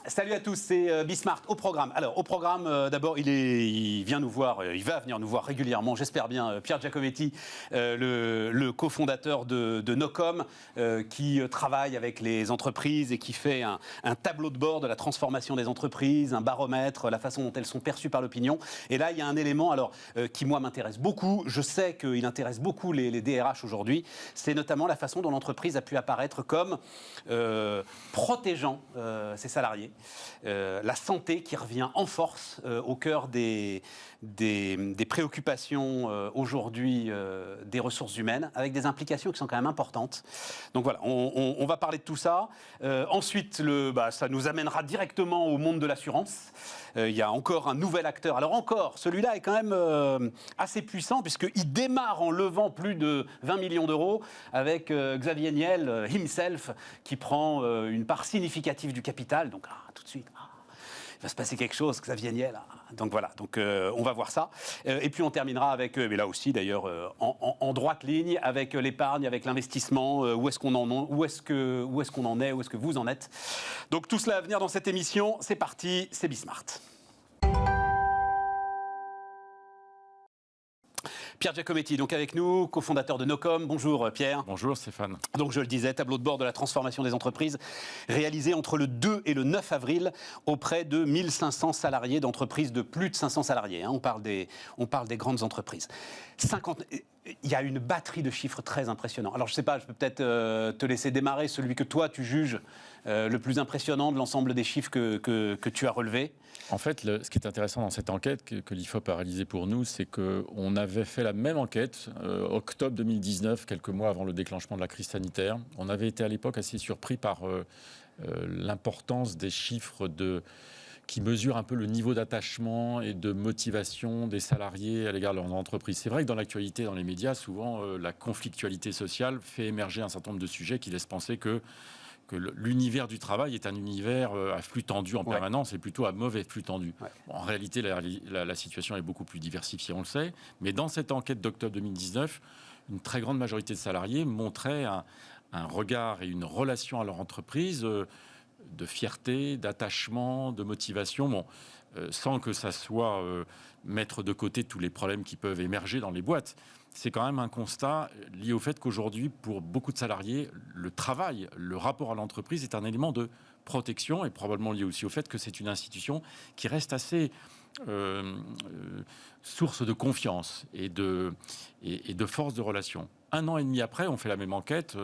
Salut à tous, c'est Bismart au programme. Alors au programme, d'abord il vient nous voir, il va venir nous voir régulièrement, j'espère bien, Pierre Giacometti, le cofondateur de Nocom, qui travaille avec les entreprises et qui fait un tableau de bord de la transformation des entreprises, un baromètre, la façon dont elles sont perçues par l'opinion. Et là il y a un élément qui moi m'intéresse beaucoup, je sais qu'il intéresse beaucoup les DRH aujourd'hui, c'est notamment la façon dont l'entreprise a pu apparaître comme protégeant ses salariés. La santé qui revient en force au cœur des préoccupations aujourd'hui des ressources humaines, avec des implications qui sont quand même importantes. Donc voilà, on va parler de tout ça. Ensuite, ça nous amènera directement au monde de l'assurance. Il y a encore un nouvel acteur. Alors encore, celui-là est quand même assez puissant, puisqu'il démarre en levant plus de 20 millions d'euros avec Xavier Niel himself, qui prend une part significative du capital. Donc tout de suite, il va se passer quelque chose, Xavier Niel. Donc voilà, on va voir ça. Et puis on terminera avec, mais là aussi d'ailleurs, en droite ligne, avec l'épargne, avec l'investissement, où est-ce qu'on en est, où est-ce que vous en êtes. Donc tout cela à venir dans cette émission. C'est parti, c'est Bismart. Pierre Giacometti, donc avec nous, cofondateur de Nocom. Bonjour Pierre. Bonjour Stéphane. Donc je le disais, tableau de bord de la transformation des entreprises réalisé entre le 2 et le 9 avril auprès de 1500 salariés d'entreprises de plus de 500 salariés. On parle des grandes entreprises. Il y a une batterie de chiffres très impressionnants. Alors je ne sais pas, je peux peut-être te laisser démarrer celui que toi tu juges le plus impressionnant de l'ensemble des chiffres que tu as relevés. En fait, ce qui est intéressant dans cette enquête que l'IFOP a réalisée pour nous, c'est qu'on avait fait la même enquête octobre 2019, quelques mois avant le déclenchement de la crise sanitaire. On avait été à l'époque assez surpris par l'importance des chiffres qui mesurent un peu le niveau d'attachement et de motivation des salariés à l'égard de leur entreprise. C'est vrai que dans l'actualité, dans les médias, souvent, la conflictualité sociale fait émerger un certain nombre de sujets qui laissent penser que l'univers du travail est un univers à flux tendu en permanence et plutôt à mauvais flux tendu. Ouais. Bon, en réalité, la situation est beaucoup plus diversifiée, on le sait. Mais dans cette enquête d'octobre 2019, une très grande majorité de salariés montraient un regard et une relation à leur entreprise de fierté, d'attachement, de motivation, sans que ça soit mettre de côté tous les problèmes qui peuvent émerger dans les boîtes. C'est quand même un constat lié au fait qu'aujourd'hui, pour beaucoup de salariés, le travail, le rapport à l'entreprise est un élément de protection et probablement lié aussi au fait que c'est une institution qui reste assez source de confiance et de force de relation. 1 an et demi après, on fait la même enquête,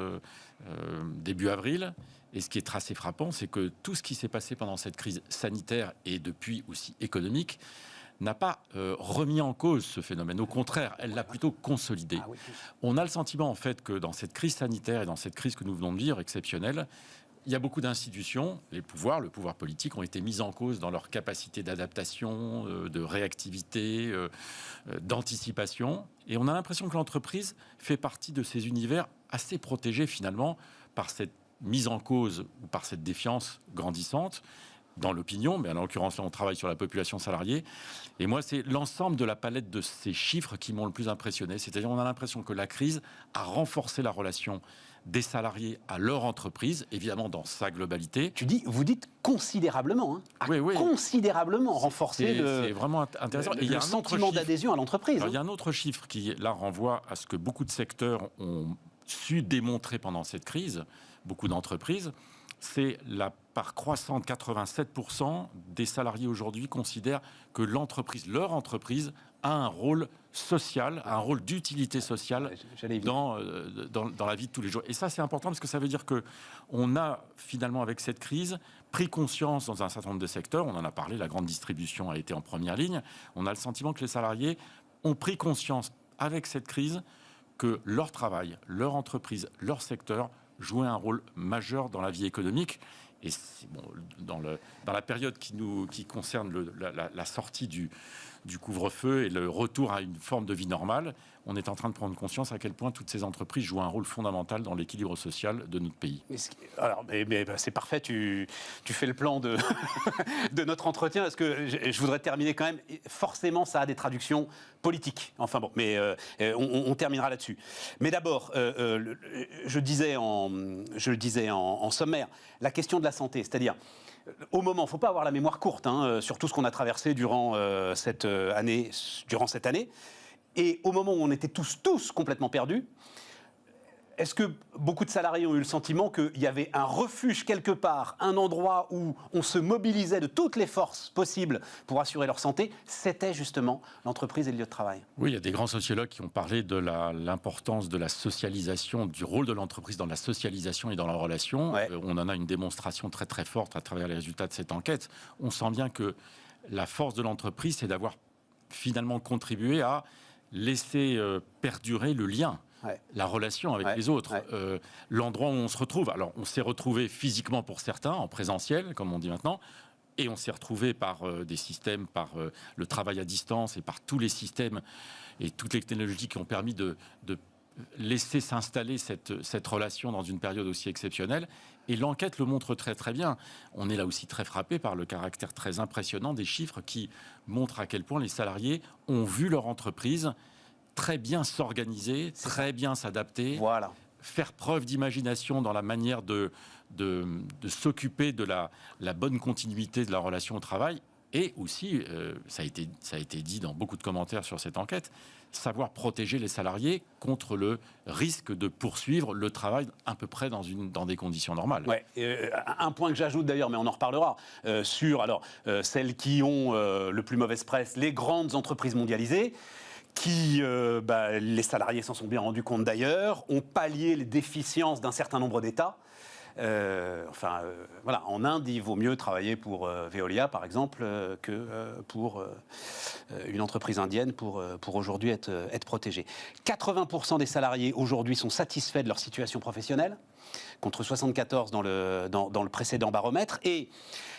début avril. Et ce qui est assez frappant, c'est que tout ce qui s'est passé pendant cette crise sanitaire et depuis aussi économique n'a pas remis en cause ce phénomène. Au contraire, elle l'a plutôt consolidé. Ah oui. On a le sentiment, en fait, que dans cette crise sanitaire et dans cette crise que nous venons de vivre, exceptionnelle, il y a beaucoup d'institutions, le pouvoir politique, ont été mis en cause dans leur capacité d'adaptation, de réactivité, d'anticipation. Et on a l'impression que l'entreprise fait partie de ces univers assez protégés, finalement, par cette mise en cause ou par cette défiance grandissante dans l'opinion, mais en l'occurrence, là, on travaille sur la population salariée. Et moi, c'est l'ensemble de la palette de ces chiffres qui m'ont le plus impressionné. C'est-à-dire, on a l'impression que la crise a renforcé la relation des salariés à leur entreprise, évidemment dans sa globalité. Vous dites considérablement, oui. Considérablement renforcé c'est vraiment intéressant. Et il y a un sentiment d'adhésion à l'entreprise. Il y a un autre chiffre qui, là, renvoie à ce que beaucoup de secteurs ont su démontrer pendant cette crise, beaucoup d'entreprises, c'est la part croissante, 87% des salariés aujourd'hui considèrent que leur entreprise, a un rôle social, un rôle d'utilité sociale dans la vie de tous les jours. Et ça, c'est important parce que ça veut dire qu'on a finalement, avec cette crise, pris conscience dans un certain nombre de secteurs, on en a parlé, la grande distribution a été en première ligne, on a le sentiment que les salariés ont pris conscience avec cette crise que leur travail, leur entreprise, leur secteur jouait un rôle majeur dans la vie économique. Et dans la période qui concerne la sortie du couvre-feu et le retour à une forme de vie normale, on est en train de prendre conscience à quel point toutes ces entreprises jouent un rôle fondamental dans l'équilibre social de notre pays. Alors, c'est parfait, tu fais le plan de notre entretien, parce que je voudrais terminer quand même. Forcément, ça a des traductions politiques. Enfin bon, mais on terminera là-dessus. Mais d'abord, je le disais en sommaire, la question de la santé, c'est-à-dire au moment, il ne faut pas avoir la mémoire courte sur tout ce qu'on a traversé durant cette année. Et au moment où on était tous complètement perdus, est-ce que beaucoup de salariés ont eu le sentiment qu'il y avait un refuge quelque part, un endroit où on se mobilisait de toutes les forces possibles pour assurer leur santé? C'était justement l'entreprise et le lieu de travail. Oui, il y a des grands sociologues qui ont parlé de l'importance de la socialisation, du rôle de l'entreprise dans la socialisation et dans la relation. Ouais. On en a une démonstration très très forte à travers les résultats de cette enquête. On sent bien que la force de l'entreprise, c'est d'avoir finalement contribué à laisser perdurer le lien. Ouais. La relation avec les autres, l'endroit où on se retrouve. Alors, on s'est retrouvé physiquement pour certains, en présentiel, comme on dit maintenant, et on s'est retrouvé par des systèmes, par le travail à distance et par tous les systèmes et toutes les technologies qui ont permis de laisser s'installer cette relation dans une période aussi exceptionnelle. Et l'enquête le montre très très bien. On est là aussi très frappé par le caractère très impressionnant des chiffres qui montrent à quel point les salariés ont vu leur entreprise très bien s'organiser, très bien s'adapter, voilà. Faire preuve d'imagination dans la manière de s'occuper de la bonne continuité de la relation au travail. Et aussi, ça a été dit dans beaucoup de commentaires sur cette enquête, savoir protéger les salariés contre le risque de poursuivre le travail à peu près dans des conditions normales. Ouais. Un point que j'ajoute d'ailleurs, mais on en reparlera, sur celles qui ont le plus mauvaise presse, les grandes entreprises mondialisées, qui, les salariés s'en sont bien rendus compte d'ailleurs, ont pallié les déficiences d'un certain nombre d'États. En Inde, il vaut mieux travailler pour Veolia, par exemple, que pour une entreprise indienne pour aujourd'hui être protégé. 80% des salariés aujourd'hui sont satisfaits de leur situation professionnelle, contre 74 dans le précédent baromètre. Et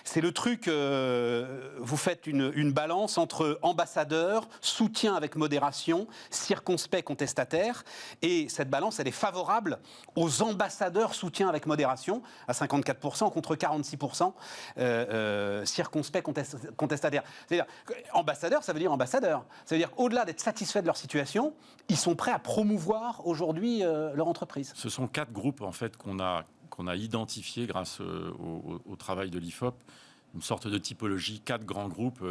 c'est le truc, vous faites une balance entre ambassadeurs, soutien avec modération, circonspect, contestataire. Et cette balance, elle est favorable aux ambassadeurs, soutien avec modération, à 54% contre 46%, circonspect, contestataire. C'est-à-dire, ambassadeur, ça veut dire ambassadeur. Ça veut dire qu'au-delà d'être satisfaits de leur situation, ils sont prêts à promouvoir aujourd'hui leur entreprise. Ce sont 4 groupes, en fait, qu'on a identifiés grâce au travail de l'IFOP. Une sorte de typologie, 4 grands groupes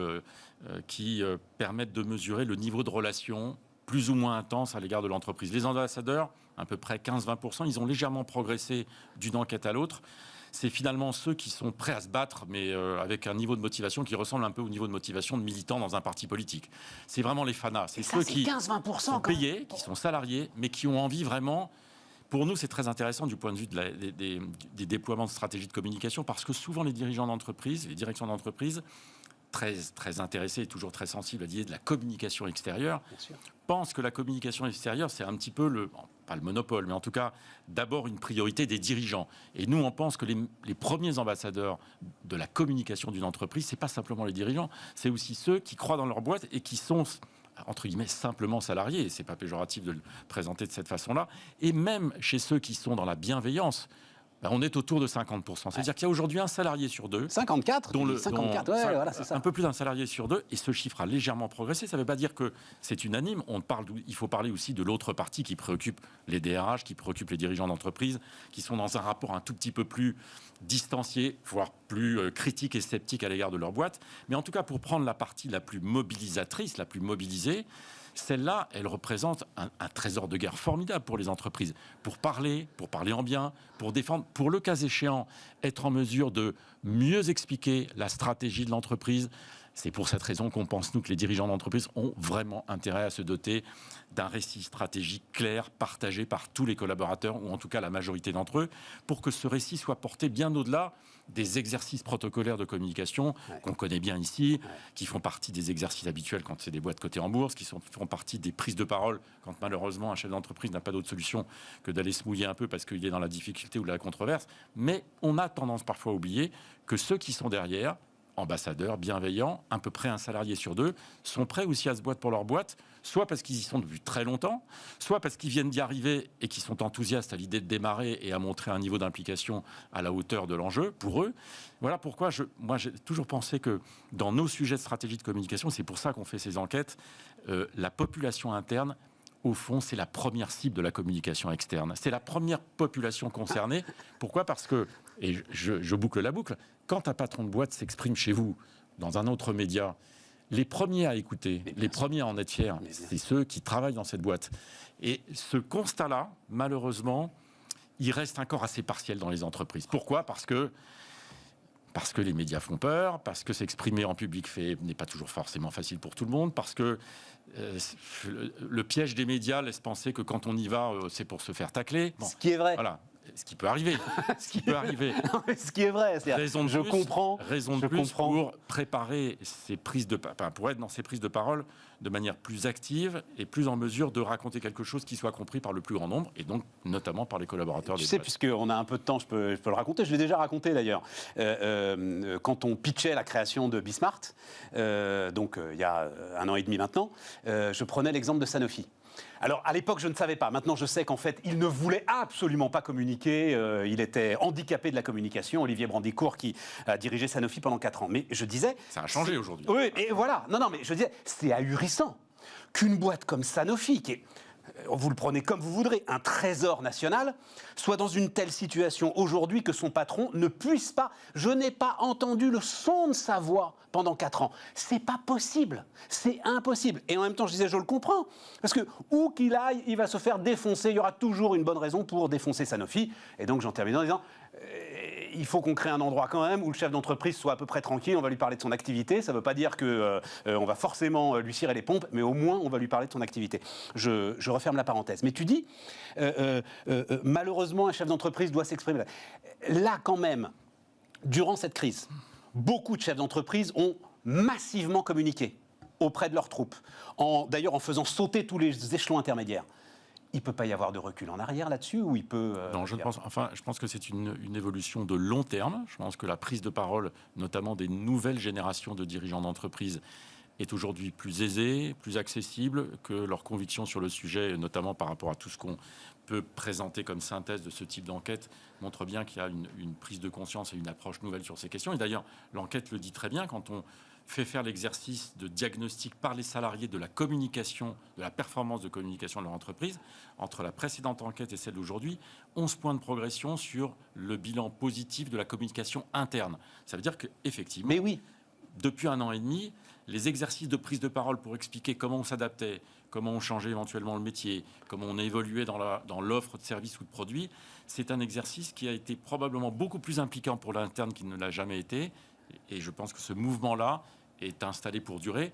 qui permettent de mesurer le niveau de relation plus ou moins intense à l'égard de l'entreprise. Les ambassadeurs, à peu près 15-20%, ils ont légèrement progressé d'une enquête à l'autre. C'est finalement ceux qui sont prêts à se battre, mais avec un niveau de motivation qui ressemble un peu au niveau de motivation de militants dans un parti politique. C'est vraiment les fanas. C'est ceux qui sont payés, qui sont salariés, mais qui ont envie vraiment... Pour nous, c'est très intéressant du point de vue des déploiements de stratégies de communication, parce que souvent les dirigeants d'entreprise, les directions d'entreprise, très, très intéressés et toujours très sensibles à l'idée de la communication extérieure, pensent que la communication extérieure, c'est un petit peu pas le monopole, mais en tout cas, d'abord une priorité des dirigeants. Et nous, on pense que les premiers ambassadeurs de la communication d'une entreprise, c'est pas simplement les dirigeants, c'est aussi ceux qui croient dans leur boîte et qui sont... entre guillemets, simplement salariés, c'est pas péjoratif de le présenter de cette façon-là, et même chez ceux qui sont dans la bienveillance, on est autour de 50%. C'est-à-dire qu'il y a aujourd'hui un salarié sur 2. 54 voilà, c'est ça. Un peu plus d'un salarié sur 2, et ce chiffre a légèrement progressé. Ça ne veut pas dire que c'est unanime. Il faut parler aussi de l'autre partie qui préoccupe les DRH, qui préoccupe les dirigeants d'entreprise, qui sont dans un rapport un tout petit peu plus distancié, voire plus critique et sceptique à l'égard de leur boîte. Mais en tout cas, pour prendre la partie la plus mobilisatrice, la plus mobilisée, celle-là, elle représente un trésor de guerre formidable pour les entreprises. Pour parler en bien, pour défendre, pour le cas échéant, être en mesure de mieux expliquer la stratégie de l'entreprise. C'est pour cette raison qu'on pense, nous, que les dirigeants d'entreprise ont vraiment intérêt à se doter d'un récit stratégique clair, partagé par tous les collaborateurs, ou en tout cas la majorité d'entre eux, pour que ce récit soit porté bien au-delà des exercices protocolaires de communication qu'on connaît bien ici, qui font partie des exercices habituels quand c'est des boîtes cotées en bourse, qui font partie des prises de parole quand malheureusement un chef d'entreprise n'a pas d'autre solution que d'aller se mouiller un peu parce qu'il est dans la difficulté ou la controverse. Mais on a tendance parfois à oublier que ceux qui sont derrière, ambassadeurs, bienveillants, à peu près un salarié sur 2, sont prêts aussi à se battre pour leur boîte, soit parce qu'ils y sont depuis très longtemps, soit parce qu'ils viennent d'y arriver et qu'ils sont enthousiastes à l'idée de démarrer et à montrer un niveau d'implication à la hauteur de l'enjeu pour eux. Voilà pourquoi moi j'ai toujours pensé que dans nos sujets de stratégie de communication, c'est pour ça qu'on fait ces enquêtes, la population interne au fond, c'est la première cible de la communication externe. C'est la première population concernée. Pourquoi ? Parce que, et je boucle la boucle, quand un patron de boîte s'exprime chez vous, dans un autre média, les premiers à écouter, les premiers à en être fiers, c'est ceux qui travaillent dans cette boîte. Et ce constat-là, malheureusement, il reste encore assez partiel dans les entreprises. Pourquoi ? Parce que les médias font peur, parce que s'exprimer en public n'est pas toujours forcément facile pour tout le monde, parce que le piège des médias laisse penser que quand on y va, c'est pour se faire tacler. Bon, ce qui est vrai. Voilà. Ce qui peut arriver. Ce qui est vrai. Je comprends. Raison de plus pour préparer pour être dans ces prises de parole de manière plus active et plus en mesure de raconter quelque chose qui soit compris par le plus grand nombre, et donc notamment par les collaborateurs. Tu sais, puisqu'on a un peu de temps, je peux le raconter. Je l'ai déjà raconté d'ailleurs. Quand on pitchait la création de Bismart, donc il y a 1 an et demi maintenant, je prenais l'exemple de Sanofi. Alors, à l'époque, je ne savais pas. Maintenant, je sais qu'en fait, il ne voulait absolument pas communiquer. Il était handicapé de la communication. Olivier Brandicourt, qui a dirigé Sanofi pendant 4 ans. Mais je disais... Ça a changé aujourd'hui. Oui, et voilà. Non, mais je disais, c'est ahurissant qu'une boîte comme Sanofi, qui est... vous le prenez comme vous voudrez, un trésor national, soit dans une telle situation aujourd'hui que son patron ne puisse pas... Je n'ai pas entendu le son de sa voix pendant 4 ans. C'est pas possible. C'est impossible. Et en même temps, je disais, je le comprends. Parce que où qu'il aille, il va se faire défoncer. Il y aura toujours une bonne raison pour défoncer Sanofi. Et donc, j'en termine en disant... il faut qu'on crée un endroit quand même où le chef d'entreprise soit à peu près tranquille, on va lui parler de son activité. Ça ne veut pas dire qu'on va forcément lui cirer les pompes, mais au moins on va lui parler de son activité. Je referme la parenthèse. Mais tu dis, malheureusement, un chef d'entreprise doit s'exprimer. Là, quand même, durant cette crise, beaucoup de chefs d'entreprise ont massivement communiqué auprès de leurs troupes, d'ailleurs en faisant sauter tous les échelons intermédiaires. Il ne peut pas y avoir de recul en arrière là-dessus, ou il peut... Non, je pense que c'est une évolution de long terme. Je pense que la prise de parole, notamment des nouvelles générations de dirigeants d'entreprise, est aujourd'hui plus aisée, plus accessible, que leurs convictions sur le sujet, notamment par rapport à tout ce qu'on peut présenter comme synthèse de ce type d'enquête, montre bien qu'il y a une prise de conscience et une approche nouvelle sur ces questions. Et d'ailleurs, l'enquête le dit très bien, quand on fait faire l'exercice de diagnostic par les salariés de la communication, de la performance de communication de leur entreprise, entre la précédente enquête et celle d'aujourd'hui, 11 points de progression sur le bilan positif de la communication interne. Ça veut dire qu'effectivement, mais oui, depuis 1 an et demi, les exercices de prise de parole pour expliquer comment on s'adaptait, comment on changeait éventuellement le métier, comment on évoluait dans l'offre de services ou de produits, c'est un exercice qui a été probablement beaucoup plus impliquant pour l'interne qu'il ne l'a jamais été. Et je pense que ce mouvement-là est installé pour durer.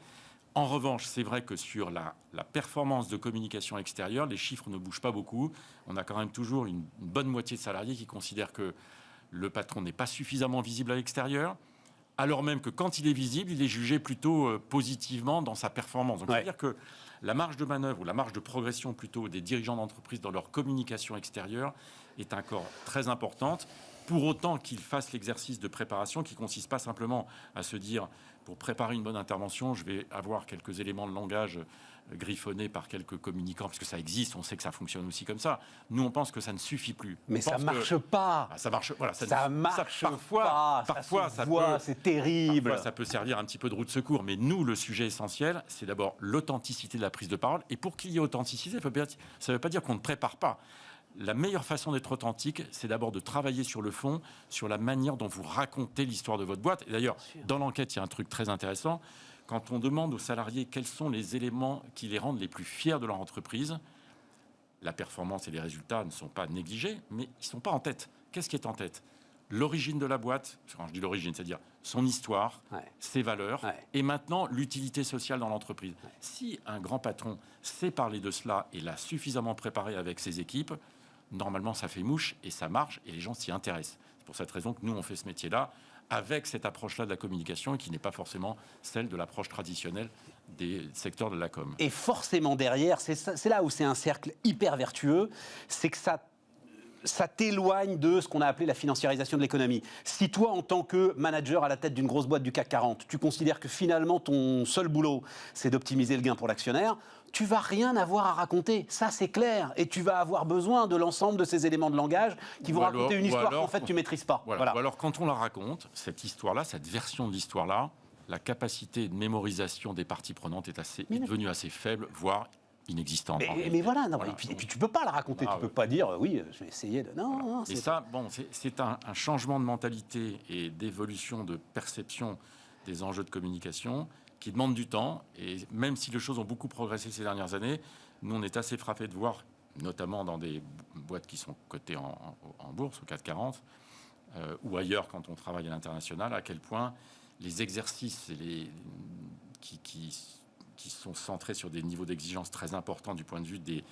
En revanche, c'est vrai que sur la performance de communication extérieure, les chiffres ne bougent pas beaucoup. On a quand même toujours une bonne moitié de salariés qui considèrent que le patron n'est pas suffisamment visible à l'extérieur, alors même que quand il est visible, il est jugé plutôt positivement dans sa performance. Donc, c'est-à-dire que la marge de manœuvre ou la marge de progression plutôt des dirigeants d'entreprise dans leur communication extérieure est encore très importante. Pour autant qu'ils fassent l'exercice de préparation qui ne consiste pas simplement à se dire, pour préparer une bonne intervention, je vais avoir quelques éléments de langage griffonnés par quelques communicants, parce que ça existe, on sait que ça fonctionne aussi comme ça. Nous, on pense que ça ne suffit plus. Mais ça ne marche pas. Ça marche, voilà, ça marche pas. Parfois, ça voit, c'est terrible. Parfois, ça peut servir un petit peu de roue de secours. Mais nous, le sujet essentiel, c'est d'abord l'authenticité de la prise de parole. Et pour qu'il y ait authenticité, ça ne veut pas dire qu'on ne prépare pas. La meilleure façon d'être authentique, c'est d'abord de travailler sur le fond, sur la manière dont vous racontez l'histoire de votre boîte. Et d'ailleurs, dans l'enquête, il y a un truc très intéressant. Quand on demande aux salariés quels sont les éléments qui les rendent les plus fiers de leur entreprise, la performance et les résultats ne sont pas négligés, mais ils ne sont pas en tête. Qu'est-ce qui est en tête ? L'origine de la boîte, quand je dis l'origine, c'est-à-dire son histoire, ses valeurs, et maintenant l'utilité sociale dans l'entreprise. Si un grand patron sait parler de cela et l'a suffisamment préparé avec ses équipes, normalement, ça fait mouche et ça marche et les gens s'y intéressent. C'est pour cette raison que nous, on fait ce métier-là avec cette approche-là de la communication et qui n'est pas forcément celle de l'approche traditionnelle des secteurs de la com. Et forcément derrière, c'est là où c'est un cercle hyper vertueux, c'est que ça t'éloigne de ce qu'on a appelé la financiarisation de l'économie. Si toi, en tant que manager à la tête d'une grosse boîte du CAC 40, tu considères que finalement ton seul boulot, c'est d'optimiser le gain pour l'actionnaire, tu vas rien avoir à raconter, ça c'est clair. Et tu vas avoir besoin de l'ensemble de ces éléments de langage qui vont raconter une histoire qu'en fait tu maîtrises pas. Voilà. Ou alors quand on la raconte, cette histoire-là, cette version de l'histoire-là, la capacité de mémorisation des parties prenantes est devenue assez faible, voire inexistante. Mais voilà, non, voilà. Et puis tu peux pas la raconter, tu peux pas dire oui, je vais essayer de. Non, voilà. Et ça, bon, c'est un changement de mentalité et d'évolution de perception des enjeux de communication qui demande du temps. Et même si les choses ont beaucoup progressé ces dernières années, nous on est assez frappés de voir, notamment dans des boîtes qui sont cotées en bourse, au CAC 40, ou ailleurs quand on travaille à l'international, à quel point les exercices qui sont centrés sur des niveaux d'exigence très importants du point de vue des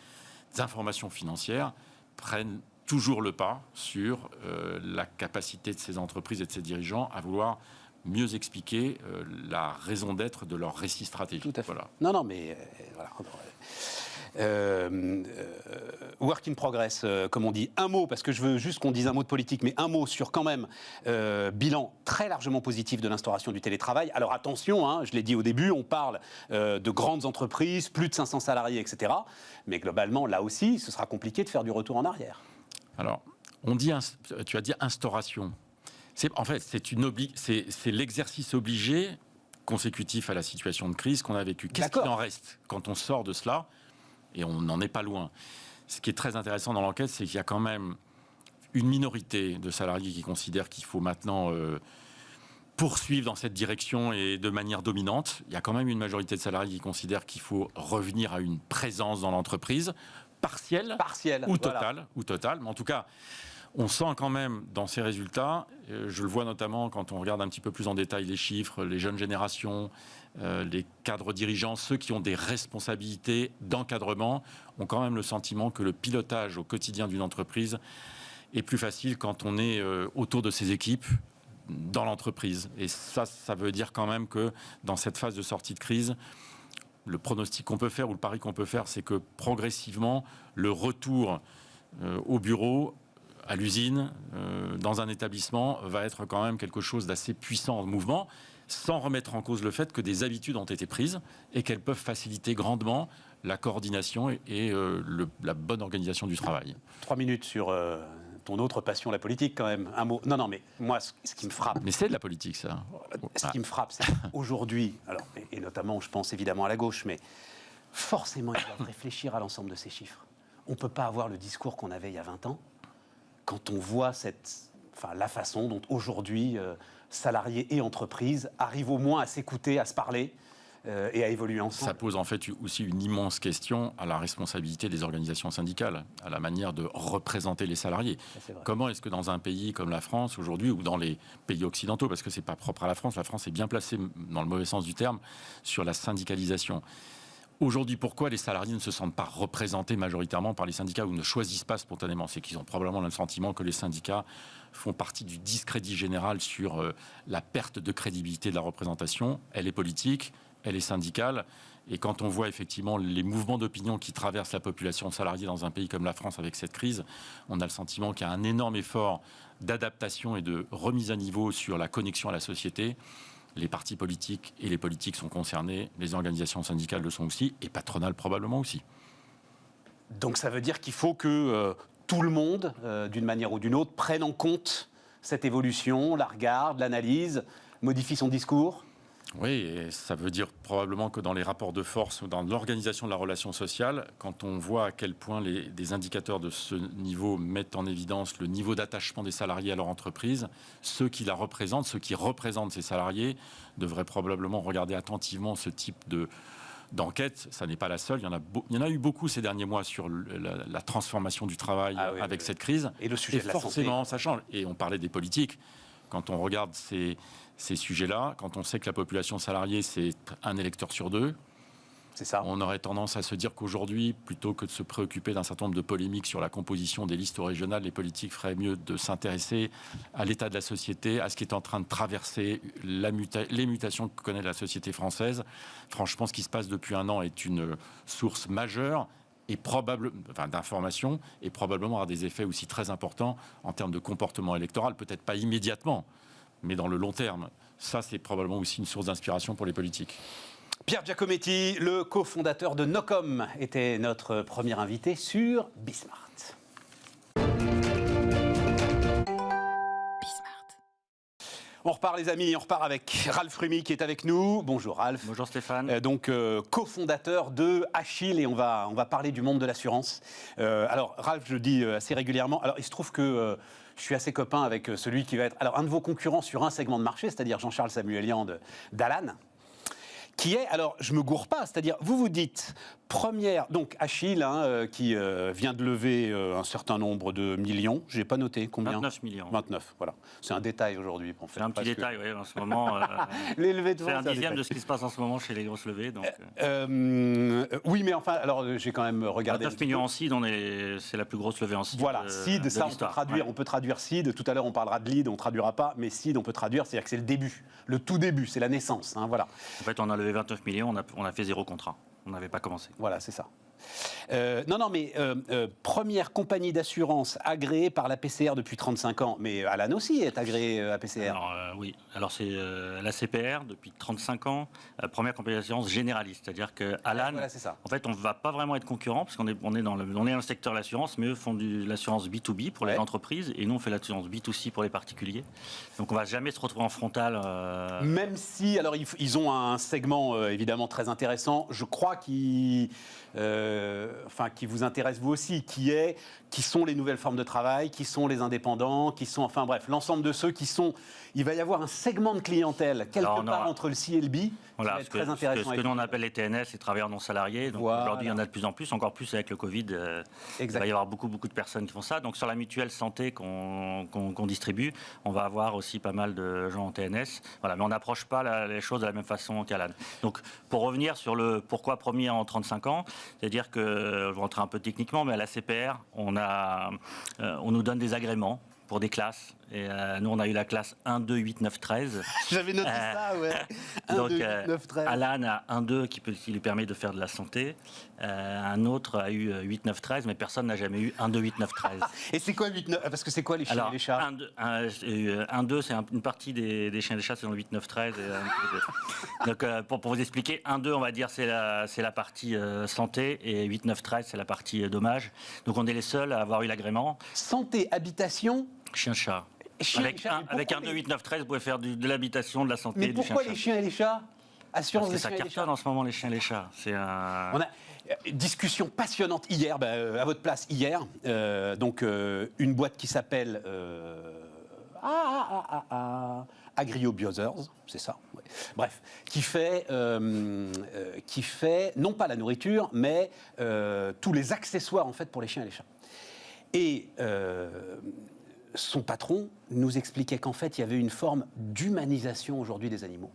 informations financières prennent toujours le pas sur la capacité de ces entreprises et de ces dirigeants à vouloir mieux expliquer la raison d'être de leur récit stratégique. Tout à fait. Voilà. Non, mais voilà. Work in progress, comme on dit. Un mot, parce que je veux juste qu'on dise un mot de politique, mais un mot sur quand même bilan très largement positif de l'instauration du télétravail. Alors attention, hein, je l'ai dit au début, on parle de grandes entreprises, plus de 500 salariés, etc. Mais globalement, là aussi, ce sera compliqué de faire du retour en arrière. Alors, tu as dit instauration. En fait, c'est l'exercice obligé consécutif à la situation de crise qu'on a vécue. Qu'est-ce qu'il en reste quand on sort de cela ? Et on n'en est pas loin. Ce qui est très intéressant dans l'enquête, c'est qu'il y a quand même une minorité de salariés qui considèrent qu'il faut maintenant poursuivre dans cette direction et de manière dominante. Il y a quand même une majorité de salariés qui considèrent qu'il faut revenir à une présence dans l'entreprise, partielle ou totale. Mais en tout cas, on sent quand même dans ces résultats, je le vois notamment quand on regarde un petit peu plus en détail les chiffres, les jeunes générations, les cadres dirigeants, ceux qui ont des responsabilités d'encadrement, ont quand même le sentiment que le pilotage au quotidien d'une entreprise est plus facile quand on est autour de ses équipes dans l'entreprise. Et ça veut dire quand même que dans cette phase de sortie de crise, le pronostic qu'on peut faire ou le pari qu'on peut faire, c'est que progressivement, le retour au bureau, à l'usine, dans un établissement, va être quand même quelque chose d'assez puissant en mouvement, sans remettre en cause le fait que des habitudes ont été prises et qu'elles peuvent faciliter grandement la coordination et la bonne organisation du travail. 3 minutes sur ton autre passion, la politique, quand même. Un mot. Non, mais moi, ce qui me frappe... Mais c'est de la politique, ça. Ce qui me frappe, c'est qu'aujourd'hui, alors, et notamment, je pense évidemment à la gauche, mais forcément, ils doivent réfléchir à l'ensemble de ces chiffres. On ne peut pas avoir le discours qu'on avait il y a 20 ans, quand on voit la façon dont aujourd'hui salariés et entreprises arrivent au moins à s'écouter, à se parler et à évoluer ensemble. Ça pose en fait aussi une immense question à la responsabilité des organisations syndicales, à la manière de représenter les salariés. Comment est-ce que dans un pays comme la France aujourd'hui, ou dans les pays occidentaux, parce que c'est pas propre à la France est bien placée, dans le mauvais sens du terme, sur la syndicalisation. Aujourd'hui, pourquoi les salariés ne se sentent pas représentés majoritairement par les syndicats ou ne choisissent pas spontanément ? C'est qu'ils ont probablement le sentiment que les syndicats font partie du discrédit général sur la perte de crédibilité de la représentation. Elle est politique, elle est syndicale. Et quand on voit effectivement les mouvements d'opinion qui traversent la population salariée dans un pays comme la France avec cette crise, on a le sentiment qu'il y a un énorme effort d'adaptation et de remise à niveau sur la connexion à la société. Les partis politiques et les politiques sont concernés, les organisations syndicales le sont aussi, et patronales probablement aussi. Donc ça veut dire qu'il faut que tout le monde, d'une manière ou d'une autre, prenne en compte cette évolution, la regarde, l'analyse, modifie son discours ? Oui, et ça veut dire probablement que dans les rapports de force, dans l'organisation de la relation sociale, quand on voit à quel point des indicateurs de ce niveau mettent en évidence le niveau d'attachement des salariés à leur entreprise, ceux qui la représentent, ceux qui représentent ces salariés, devraient probablement regarder attentivement ce type d'enquête. Ça n'est pas la seule. Il y en a eu beaucoup ces derniers mois sur la transformation du travail avec cette crise. Et le sujet de la santé. Forcément, ça change. Et on parlait des politiques. Quand on regarde ces sujets-là, quand on sait que la population salariée, c'est un électeur sur 2, c'est ça. On aurait tendance à se dire qu'aujourd'hui, plutôt que de se préoccuper d'un certain nombre de polémiques sur la composition des listes régionales, les politiques feraient mieux de s'intéresser à l'état de la société, à ce qui est en train de traverser les mutations que connaît la société française. Franchement, ce qui se passe depuis un an est une source majeure et d'information, et probablement aura des effets aussi très importants en termes de comportement électoral, peut-être pas immédiatement, mais dans le long terme. Ça, c'est probablement aussi une source d'inspiration pour les politiques. Pierre Giacometti, le cofondateur de Nocom, était notre premier invité sur Bismart. On repart les amis, on repart avec Ralph Rumi qui est avec nous. Bonjour Ralph. Bonjour Stéphane. Cofondateur de Achille et on va parler du monde de l'assurance. Alors Ralph, je le dis assez régulièrement, alors il se trouve que je suis assez copain avec celui qui va être un de vos concurrents sur un segment de marché, c'est-à-dire Jean-Charles Samuelian d'Alan. Qui est, alors je me gourre pas, c'est-à-dire vous dites première, donc Achille qui vient de lever un certain nombre de millions, j'ai pas noté combien. 29 millions. 29, voilà. C'est un détail aujourd'hui. C'est un petit détail, oui, en ce moment. Les levées de c'est fonds, un dixième de ce qui se passe en ce moment chez les grosses levées. Donc, oui, mais enfin, alors j'ai quand même regardé. 29 millions en seed, c'est la plus grosse levée en seed. Voilà, seed, ça on peut traduire seed. Tout à l'heure on parlera de lead, on ne traduira pas, mais seed on peut traduire, c'est-à-dire que c'est le début, le tout début, c'est la naissance, voilà. En fait, on a levé 29 millions, on a fait 0 contrat. On n'avait pas commencé. Voilà, c'est ça. Première compagnie d'assurance agréée par la PCR depuis 35 ans. Mais Alan aussi est agréé à PCR. Alors, oui, alors c'est la CPR depuis 35 ans, première compagnie d'assurance généraliste. C'est-à-dire que Alan, voilà, c'est ça. En fait, on ne va pas vraiment être concurrent parce qu'on est dans le secteur de l'assurance, mais eux font de l'assurance B2B pour les entreprises et nous on fait l'assurance B2C pour les particuliers. Donc on ne va jamais se retrouver en frontal. Même si, alors ils ont un segment évidemment très intéressant, je crois qui vous intéresse vous aussi, qui sont les nouvelles formes de travail, qui sont les indépendants, qui sont, enfin bref, l'ensemble de ceux qui sont... Il va y avoir un segment de clientèle, quelque part entre le C et le B, voilà, qui va être très intéressant. Ce que nous on appelle les TNS, les travailleurs non salariés. Donc aujourd'hui, il y en a de plus en plus, encore plus avec le Covid. Il va y avoir beaucoup de personnes qui font ça. Donc sur la mutuelle santé qu'on distribue, on va avoir aussi pas mal de gens en TNS. Voilà, mais on n'approche pas les choses de la même façon qu'Alan. Donc pour revenir sur le pourquoi premier en 35 ans, c'est-à-dire que, je vais rentrer un peu techniquement, mais à la CPR, on nous donne des agréments pour des classes. Et nous, on a eu la classe 1, 2, 8, 9, 13. J'avais noté ça, ouais. 1, donc, 2, 8, 9, 13. Alan a 1, 2 qui lui permet de faire de la santé. Un autre a eu 8, 9, 13, mais personne n'a jamais eu 1, 2, 8, 9, 13. Et c'est quoi 8, 9 Parce que c'est quoi les chiens et les chats? 1, 2, c'est une partie des chiens et des chats, c'est dans le 8, 9, 13. Donc, pour vous expliquer, 1, 2, on va dire, c'est la partie santé, et 8, 9, 13, c'est la partie dommage. Donc, on est les seuls à avoir eu l'agrément. Santé, habitation. Chien-chat. Avec un 2, 8, 9, 13, vous pouvez faire de l'habitation, de la santé, mais du pourquoi chien-chat. les chiens et les chats? Assurance Parce que des chiens ça et les chats. cartonne en ce moment, les chiens et les chats. C'est un... On a discussion passionnante hier, à votre place hier. Une boîte qui s'appelle AgrioBiothers, c'est ça. Ouais. Bref, qui fait non pas la nourriture, mais tous les accessoires en fait pour les chiens et les chats. Et son patron nous expliquait qu'en fait, il y avait une forme d'humanisation aujourd'hui des animaux.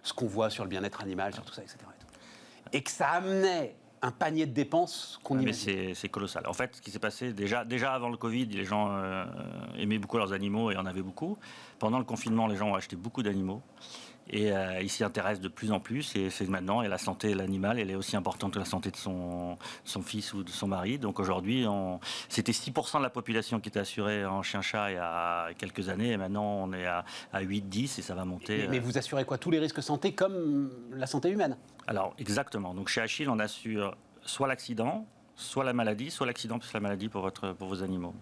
Ce qu'on voit sur le bien-être animal, sur tout ça, etc. Et que ça amenait un panier de dépenses qu'on imagine. Mais c'est colossal. En fait, ce qui s'est passé, déjà avant le Covid, les gens aimaient beaucoup leurs animaux et en avaient beaucoup. Pendant le confinement, les gens ont acheté beaucoup d'animaux. Et ils s'y intéressent de plus en plus. Et c'est maintenant, et la santé de l'animal, elle est aussi importante que la santé de son fils ou de son mari. Donc aujourd'hui, c'était 6% de la population qui était assurée en chien-chat il y a quelques années. Et maintenant, on est à 8-10 et ça va monter. Mais vous assurez quoi? Tous les risques santé comme la santé humaine? Alors, exactement. Donc chez Achille, on assure soit l'accident, soit la maladie, soit l'accident plus la maladie pour vos animaux.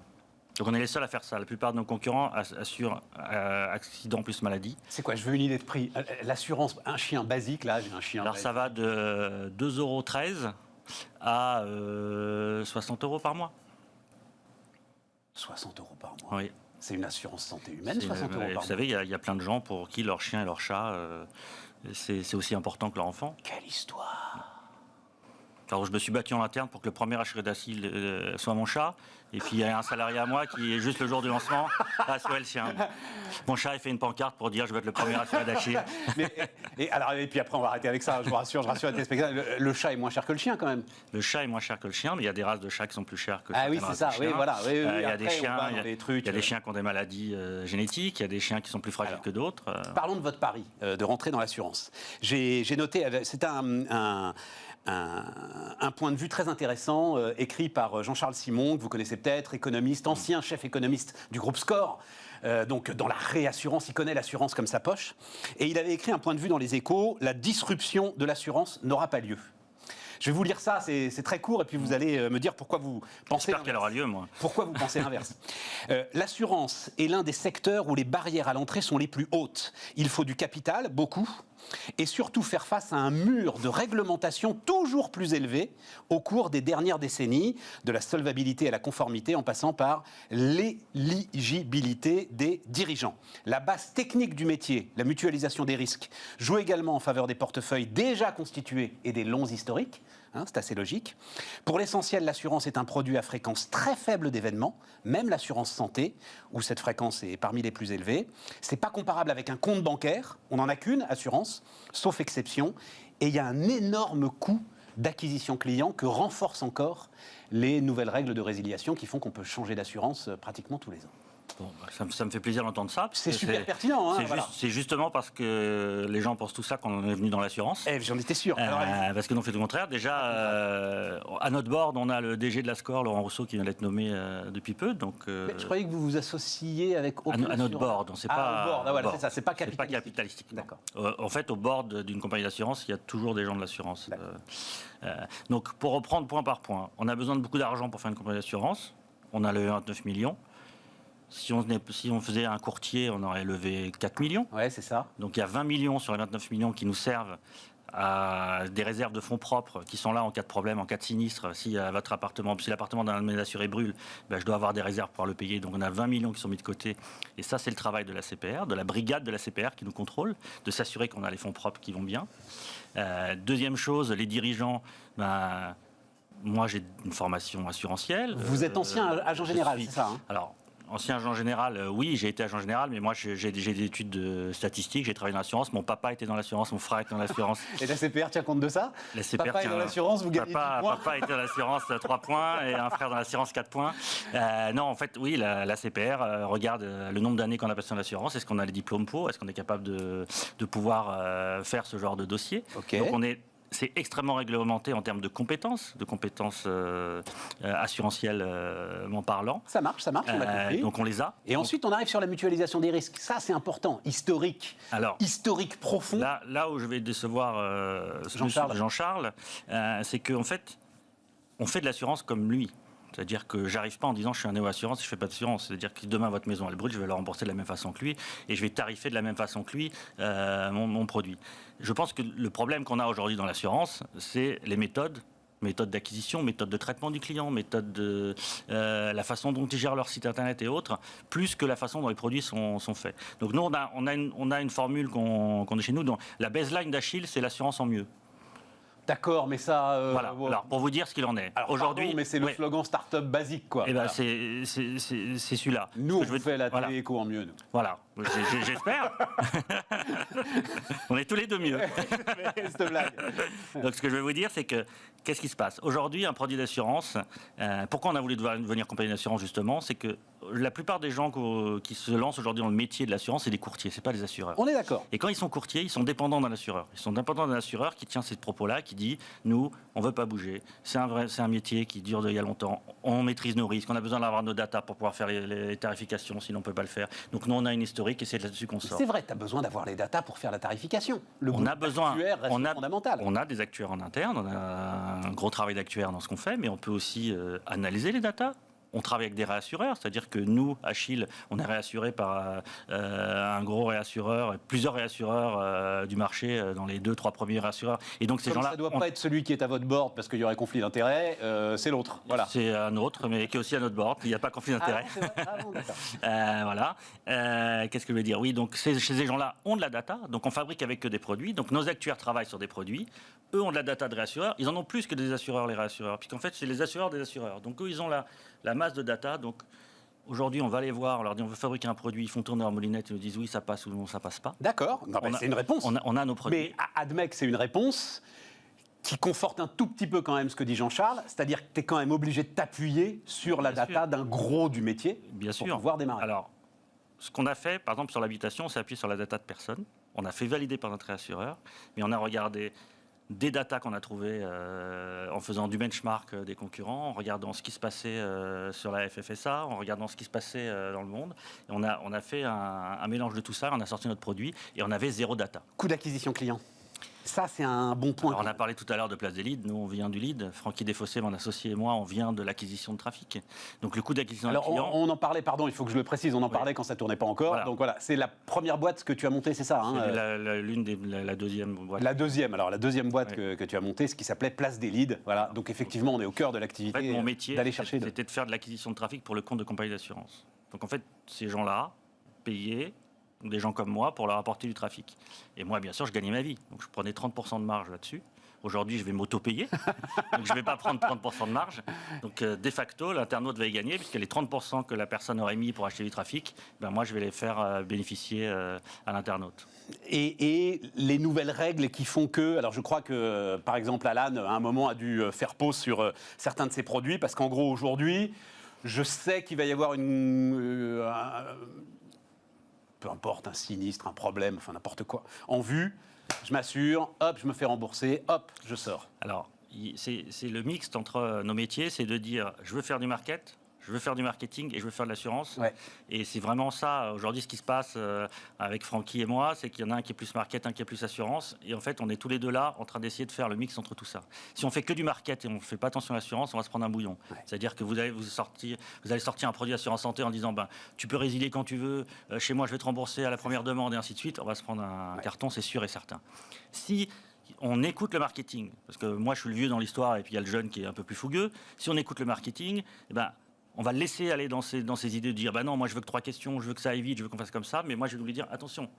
Donc on est les seuls à faire ça. La plupart de nos concurrents assurent accident plus maladie. C'est quoi? Je veux une idée de prix. L'assurance, un chien basique, là, j'ai un chien. Alors ça va de 2,13 € à 60 € par mois. 60 € par mois. Oui. C'est une assurance santé humaine, 60 € par mois. Vous savez, il y a plein de gens pour qui leur chien et leur chat, c'est aussi important que leur enfant. Quelle histoire! Alors je me suis battu en interne pour que le premier assuré d'Achille soit mon chat. Et puis il y a un salarié à moi qui est juste le jour du lancement a assuré le sien. Mon chat, il fait une pancarte pour dire je veux être le premier assuré d'Achille. Et puis après on va arrêter avec ça, je rassure les téléspectateurs. Le chat est moins cher que le chien quand même. Le chat est moins cher que le chien, mais il y a des races de chats qui sont plus chères que oui, c'est ça, oui, voilà. Oui, il y a après, des chiens, il y a des chiens qui ont des maladies génétiques, il y a des chiens qui sont plus fragiles que d'autres. Parlons de votre pari, de rentrer dans l'assurance. J'ai noté, c'est un point de vue très intéressant, écrit par Jean-Charles Simon, que vous connaissez peut-être, économiste, ancien chef économiste du groupe SCOR. Donc dans la réassurance, il connaît l'assurance comme sa poche. Et il avait écrit un point de vue dans Les Échos: la disruption de l'assurance n'aura pas lieu. Je vais vous lire ça, c'est très court, et puis vous allez me dire pourquoi vous pensez J'espère qu'elle aura lieu, moi. Pourquoi vous pensez l'inverse? L'assurance est l'un des secteurs où les barrières à l'entrée sont les plus hautes. Il faut du capital, beaucoup, et surtout faire face à un mur de réglementation toujours plus élevé au cours des dernières décennies, de la solvabilité à la conformité, en passant par l'éligibilité des dirigeants. La base technique du métier, la mutualisation des risques, joue également en faveur des portefeuilles déjà constitués et des longs historiques. C'est assez logique. Pour l'essentiel, l'assurance est un produit à fréquence très faible d'événements, même l'assurance santé, où cette fréquence est parmi les plus élevées. Ce n'est pas comparable avec un compte bancaire, on n'en a qu'une assurance, sauf exception, et il y a un énorme coût d'acquisition client que renforcent encore les nouvelles règles de résiliation qui font qu'on peut changer d'assurance pratiquement tous les ans. Bon, ça me fait plaisir d'entendre ça. C'est super pertinent. C'est justement parce que les gens pensent tout ça qu'on en est venu dans l'assurance. J'en étais sûr. Parce que nous, on fait tout le contraire. Déjà, à notre board, on a le DG de la SCOR, Laurent Rousseau, qui vient d'être nommé depuis peu. Donc, je croyais que vous vous associiez avec à notre board. C'est pas board. C'est ça, c'est pas capitalistique. Pas capitalistique. D'accord. En fait, au board d'une compagnie d'assurance, il y a toujours des gens de l'assurance. Donc, pour reprendre point par point, on a besoin de beaucoup d'argent pour faire une compagnie d'assurance. On a levé 29 millions. Si on faisait un courtier, on aurait levé 4 millions. Ouais, c'est ça. Donc il y a 20 millions sur les 29 millions qui nous servent à des réserves de fonds propres qui sont là en cas de problème, en cas de sinistre. Si votre appartement, si l'appartement d'un de mes assurés brûle, je dois avoir des réserves pour pouvoir le payer. Donc on a 20 millions qui sont mis de côté. Et ça, c'est le travail de la CPR, de la brigade de la CPR qui nous contrôle, de s'assurer qu'on a les fonds propres qui vont bien. Deuxième chose, les dirigeants... moi, j'ai une formation assurantielle. Vous êtes ancien agent général, c'est ça Alors, ancien agent général, oui, j'ai été agent général, mais moi, j'ai des études de statistiques, j'ai travaillé dans l'assurance. Mon papa était dans l'assurance, mon frère était dans l'assurance. Et la CPR tient compte de ça? La CPR papa est dans l'assurance, vous gagnez 10 points. Papa était dans l'assurance, 3 points, et un frère dans l'assurance, 4 points. Non, en fait, oui, la CPR regarde le nombre d'années qu'on a passé dans l'assurance. Est-ce qu'on a les diplômes pour? Est-ce qu'on est capable de pouvoir faire ce genre de dossier? Okay. Donc, c'est extrêmement réglementé en termes de compétences assurantielles parlant. Ça marche, on l'a compris. Donc on les a. Et ensuite, on arrive sur la mutualisation des risques. Ça, c'est important, historique. Alors, historique profond. Là où je vais décevoir Jean-Charles, c'est qu'en fait, on fait de l'assurance comme lui. C'est-à-dire que j'arrive pas en disant je suis un néo-assurance et je fais pas d'assurance. C'est-à-dire que demain votre maison elle brûle, je vais la rembourser de la même façon que lui et je vais tarifer de la même façon que lui mon produit. Je pense que le problème qu'on a aujourd'hui dans l'assurance, c'est les méthodes d'acquisition, méthodes de traitement du client, méthodes de la façon dont ils gèrent leur site internet et autres, plus que la façon dont les produits sont faits. Donc nous on a une formule qu'on a chez nous. Donc la baseline d'Achille, c'est l'assurance en mieux. D'accord, mais ça... voilà. Alors, pour vous dire ce qu'il en est. Aujourd'hui, mais c'est le slogan start-up basique, quoi. Et voilà. C'est celui-là. Nous, on fait la télé éco en mieux, nous. Voilà. J'espère. On est tous les deux mieux. Cette blague. Donc, ce que je veux vous dire, c'est que qu'est-ce qui se passe? Aujourd'hui, un produit d'assurance, pourquoi on a voulu devenir compagnie d'assurance, justement, c'est que la plupart des gens qui se lancent aujourd'hui dans le métier de l'assurance, c'est des courtiers, c'est pas des assureurs. On est d'accord. Et quand ils sont courtiers, ils sont dépendants d'un assureur. Ils sont dépendants d'un assureur qui tient ces propos-là, qui dit nous, on veut pas bouger. C'est un métier qui dure il y a longtemps. On maîtrise nos risques. On a besoin d'avoir nos datas pour pouvoir faire les tarifications, sinon on peut pas le faire. Donc nous, on a une historique et c'est là-dessus qu'on sort. C'est vrai, tu as besoin d'avoir les datas pour faire la tarification. On a besoin. Fondamental. On a des actuaires en interne. On a un gros travail d'actuaire dans ce qu'on fait, mais on peut aussi analyser les datas. On travaille avec des réassureurs, c'est-à-dire que nous, Achille, on est réassuré par un gros réassureur, plusieurs réassureurs du marché dans les 2-3 premiers réassureurs. Et donc ces gens-là, ça ne doit pas être celui qui est à votre board parce qu'il y aurait conflit d'intérêts, c'est l'autre. Voilà. C'est un autre, mais qui est aussi à notre board. Il n'y a pas conflit d'intérêts. Voilà. Qu'est-ce que je veux dire? Oui, donc ces gens-là ont de la data, donc on fabrique avec eux des produits. Donc nos actuaires travaillent sur des produits. Eux ont de la data de réassureurs. Ils en ont plus que des assureurs, les réassureurs. Puisqu'en fait, c'est les assureurs des assureurs. Donc eux, ils ont la masse de data. Donc aujourd'hui, on va les voir, on leur dit on veut fabriquer un produit, ils font tourner leur moulinette, ils nous disent oui, ça passe ou non, ça passe pas. D'accord, c'est une réponse. On a nos produits. Mais admets que c'est une réponse qui conforte un tout petit peu quand même ce que dit Jean-Charles, c'est-à-dire que tu es quand même obligé de t'appuyer sur la data d'un gros du métier pour pouvoir démarrer. Alors, ce qu'on a fait, par exemple, sur l'habitation, on s'est appuyé sur la data de personnes. On a fait valider par notre réassureur, mais on a regardé des datas qu'on a trouvées en faisant du benchmark des concurrents, en regardant ce qui se passait sur la FFSA, en regardant ce qui se passait dans le monde. Et on a fait un mélange de tout ça, on a sorti notre produit et on avait zéro data. Coût d'acquisition client? Ça, c'est un bon point. Alors, on a parlé tout à l'heure de Place des Leads. Nous, on vient du lead. Francky Desfossés, mon associé et moi, on vient de l'acquisition de trafic. Donc, le coût d'acquisition d'un client... On en parlait, pardon, il faut que je le précise, on en parlait quand ça ne tournait pas encore. Voilà. Donc voilà, c'est la première boîte que tu as montée, c'est ça C'est la deuxième boîte. La deuxième boîte que tu as montée, ce qui s'appelait Place des Leads. Voilà. Donc effectivement, on est au cœur de l'activité. En fait, mon métier, d'aller chercher c'était de faire de l'acquisition de trafic pour le compte de compagnie d'assurance. Donc en fait, ces gens-là payaient des gens comme moi pour leur apporter du trafic. Et moi, bien sûr, je gagnais ma vie. Donc je prenais 30% de marge là-dessus. Aujourd'hui, je vais m'auto-payer. Donc je ne vais pas prendre 30% de marge. Donc de facto, l'internaute va y gagner, puisque les 30% que la personne aurait mis pour acheter du trafic, ben, moi, je vais les faire bénéficier à l'internaute. Et les nouvelles règles qui font que... Alors je crois que, par exemple, Alan, à un moment, a dû faire pause sur certains de ses produits, parce qu'en gros, aujourd'hui, je sais qu'il va y avoir peu importe, un sinistre, un problème, enfin n'importe quoi, en vue, je m'assure, hop, je me fais rembourser, hop, je sors. Alors, c'est le mixte entre nos métiers, c'est de dire, je veux faire du market, je veux faire du marketing et je veux faire de l'assurance. Ouais. Et c'est vraiment ça, aujourd'hui, ce qui se passe avec Francky et moi, c'est qu'il y en a un qui est plus market, un qui est plus assurance. Et en fait, on est tous les deux là en train d'essayer de faire le mix entre tout ça. Si on fait que du market et on ne fait pas attention à l'assurance, on va se prendre un bouillon. Ouais. C'est-à-dire que vous allez sortir un produit assurance santé en disant, ben, tu peux résilier quand tu veux, chez moi, je vais te rembourser à la première demande et ainsi de suite. On va se prendre un carton, c'est sûr et certain. Si on écoute le marketing, parce que moi, je suis le vieux dans l'histoire et puis il y a le jeune qui est un peu plus fougueux. Si on écoute le marketing, eh ben, on va le laisser aller dans ses idées de dire bah non, moi je veux que 3 questions, je veux que ça aille vite, je veux qu'on fasse comme ça, mais moi je vais lui dire attention,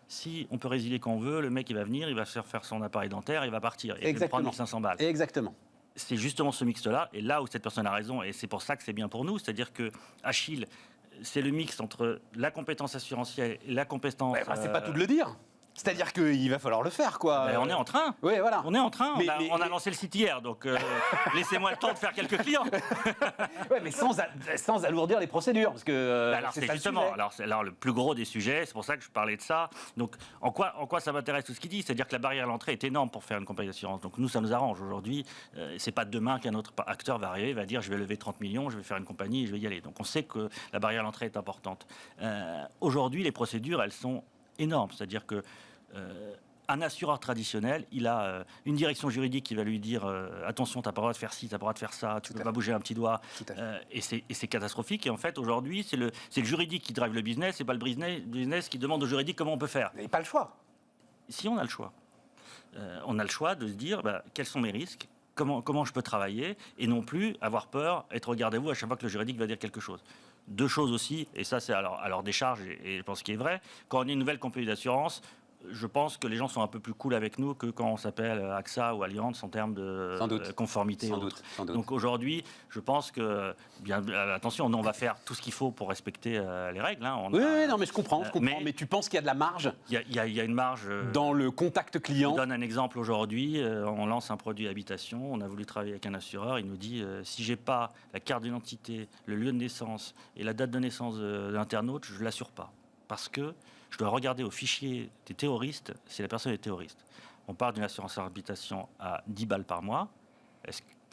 si on peut résilier quand on veut, le mec il va venir, il va faire son appareil dentaire, il va partir et il va prendre 1500 balles. Exactement. C'est justement ce mix-là, et là où cette personne a raison, et c'est pour ça que c'est bien pour nous, c'est-à-dire que Achille, c'est le mix entre la compétence assurantielle et la compétence. C'est pas tout de le dire. C'est-à-dire qu'il va falloir le faire, quoi. On est en train. Oui, voilà. On est en train. On a lancé le site hier, donc laissez-moi le temps de faire quelques clients. Oui, mais sans alourdir les procédures, parce que c'est justement. Alors le plus gros des sujets, c'est pour ça que je parlais de ça. Donc en quoi ça m'intéresse tout ce qu'il dit, c'est-à-dire que la barrière à l'entrée est énorme pour faire une compagnie d'assurance. Donc nous, ça nous arrange aujourd'hui. C'est pas demain qu'un autre acteur va arriver, va dire je vais lever 30 millions, je vais faire une compagnie, et je vais y aller. Donc on sait que la barrière à l'entrée est importante. Aujourd'hui, les procédures, elles sont énorme, c'est-à-dire que un assureur traditionnel, il a une direction juridique qui va lui dire attention, tu n'as pas le droit de faire ci, tu n'as pas le droit de faire ça, tu ne peux pas bouger un petit doigt, et c'est catastrophique. Et en fait, aujourd'hui, c'est le juridique qui drive le business, et pas le business qui demande au juridique comment on peut faire. Mais pas le choix. Si on a le choix, on a le choix de se dire quels sont mes risques, comment je peux travailler, et non plus avoir peur, être au garde-à-vous à chaque fois que le juridique va dire quelque chose. Deux choses aussi, et ça c'est alors des charges, et je pense qu'il est vrai, quand on est une nouvelle compagnie d'assurance, je pense que les gens sont un peu plus cool avec nous que quand on s'appelle AXA ou Allianz en termes de conformité. Sans doute. Donc aujourd'hui, je pense que, attention, nous on va faire tout ce qu'il faut pour respecter les règles. Hein. Oui, non, mais je comprends. Mais tu penses qu'il y a de la marge? Il y a une marge. Dans le contact client. Je donne un exemple aujourd'hui. On lance un produit habitation. On a voulu travailler avec un assureur. Il nous dit si j'ai pas la carte d'identité, le lieu de naissance et la date de naissance de l'internaute, je l'assure pas. Parce que je dois regarder au fichier des terroristes si la personne est terroriste. On parle d'une assurance habitation à 10 balles par mois.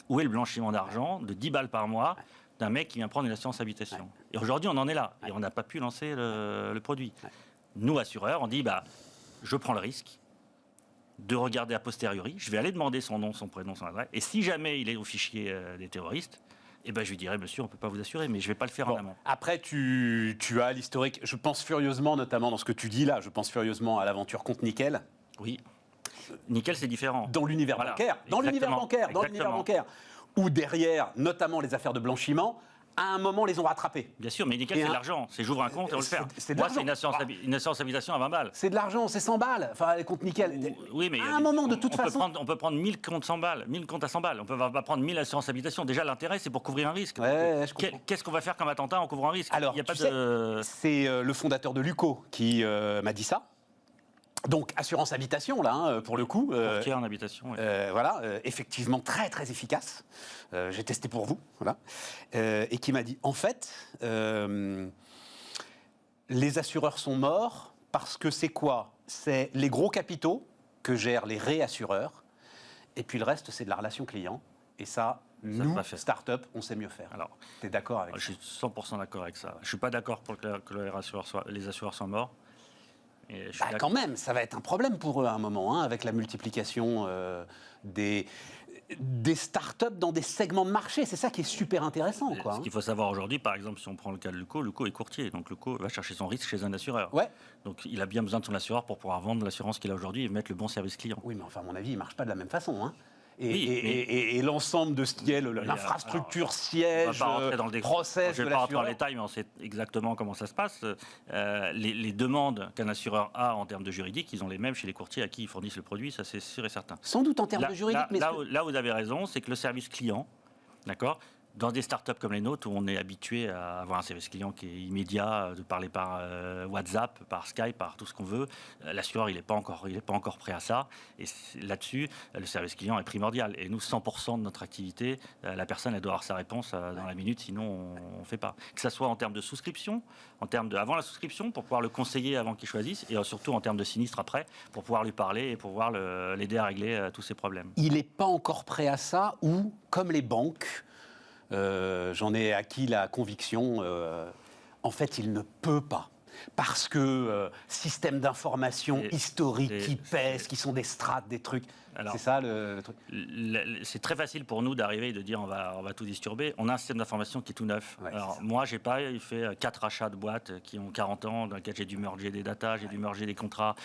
Où est le blanchiment d'argent de 10 balles par mois d'un mec qui vient prendre une assurance habitation? Et aujourd'hui, on en est là. Et on n'a pas pu lancer le produit. Nous, assureurs, on dit je prends le risque de regarder a posteriori. Je vais aller demander son nom, son prénom, son adresse. Et si jamais il est au fichier des terroristes, je lui dirais, monsieur, on ne peut pas vous assurer, mais je ne vais pas le faire en amont. Après, tu as l'historique. Je pense furieusement, notamment dans ce que tu dis là, je pense furieusement à l'aventure contre Nickel. Oui. Nickel, c'est différent. Dans l'univers bancaire. Dans l'univers bancaire. Où derrière, notamment les affaires de blanchiment, à un moment, les ont rattrapés. Bien sûr, mais Nickel, c'est de l'argent. C'est j'ouvre un compte et on le fait. Moi, c'est une assurance habitation à 20 balles. C'est de l'argent, c'est 100 balles. Enfin, les comptes Nickel. Oui, mais à un moment, de toute façon. On peut prendre 1000 comptes 100 balles, 1000 comptes à 100 balles. On peut pas prendre 1000 assurances habitation. Déjà, l'intérêt, c'est pour couvrir un risque. Qu'est-ce qu'on va faire comme attentat en couvrant un risque? Alors, c'est le fondateur de Luco qui m'a dit ça. Donc, assurance habitation, là, pour le coup. Courtier en habitation, oui. Voilà, effectivement, très, très efficace. J'ai testé pour vous, voilà. Et qui m'a dit, en fait, les assureurs sont morts parce que c'est quoi? C'est les gros capitaux que gèrent les réassureurs, et puis le reste, c'est de la relation client. Et ça, nous, start-up, on sait mieux faire. Alors, tu es d'accord avec ça? Je suis 100% d'accord avec ça. Je ne suis pas d'accord pour que les assureurs soient morts. Quand même, ça va être un problème pour eux à un moment, avec la multiplication des startups dans des segments de marché. C'est ça qui est super intéressant. Ce qu'il faut savoir aujourd'hui, par exemple, si on prend le cas de Luco est courtier. Donc Luco va chercher son risque chez un assureur. Ouais. Donc il a bien besoin de son assureur pour pouvoir vendre l'assurance qu'il a aujourd'hui et mettre le bon service client. Oui, mais enfin, à mon avis, il ne marche pas de la même façon. Et l'ensemble de ce qui est l'infrastructure siège, process je de ne vais pas rentrer dans l'assureur. le détail, mais on sait exactement comment ça se passe. Les demandes qu'un assureur a en termes de juridique, ils ont les mêmes chez les courtiers à qui ils fournissent le produit, ça c'est sûr et certain. Sans doute en termes de juridique, mais... Là où vous avez raison, c'est que le service client, d'accord, dans des startups comme les nôtres, où on est habitué à avoir un service client qui est immédiat, de parler par WhatsApp, par Skype, par tout ce qu'on veut, l'assureur, il n'est pas encore prêt à ça. Et là-dessus, le service client est primordial. Et nous, 100% de notre activité, la personne, elle doit avoir sa réponse dans la minute, sinon on ne fait pas. Que ce soit en termes de souscription, en termes de avant la souscription, pour pouvoir le conseiller avant qu'il choisisse, et surtout en termes de sinistre après, pour pouvoir lui parler et pouvoir l'aider à régler tous ses problèmes. Il n'est pas encore prêt à ça, ou, comme les banques, j'en ai acquis la conviction, en fait, il ne peut pas. Parce que système d'information historique qui pèsent, qui sont des strates, des trucs. C'est ça le truc. C'est très facile pour nous d'arriver et de dire on va tout disturber. On a un système d'information qui est tout neuf. Ouais, alors moi, j'ai pas fait 4 achats de boîtes qui ont 40 ans, dans lesquels j'ai dû merger des datas, j'ai dû merger des contrats,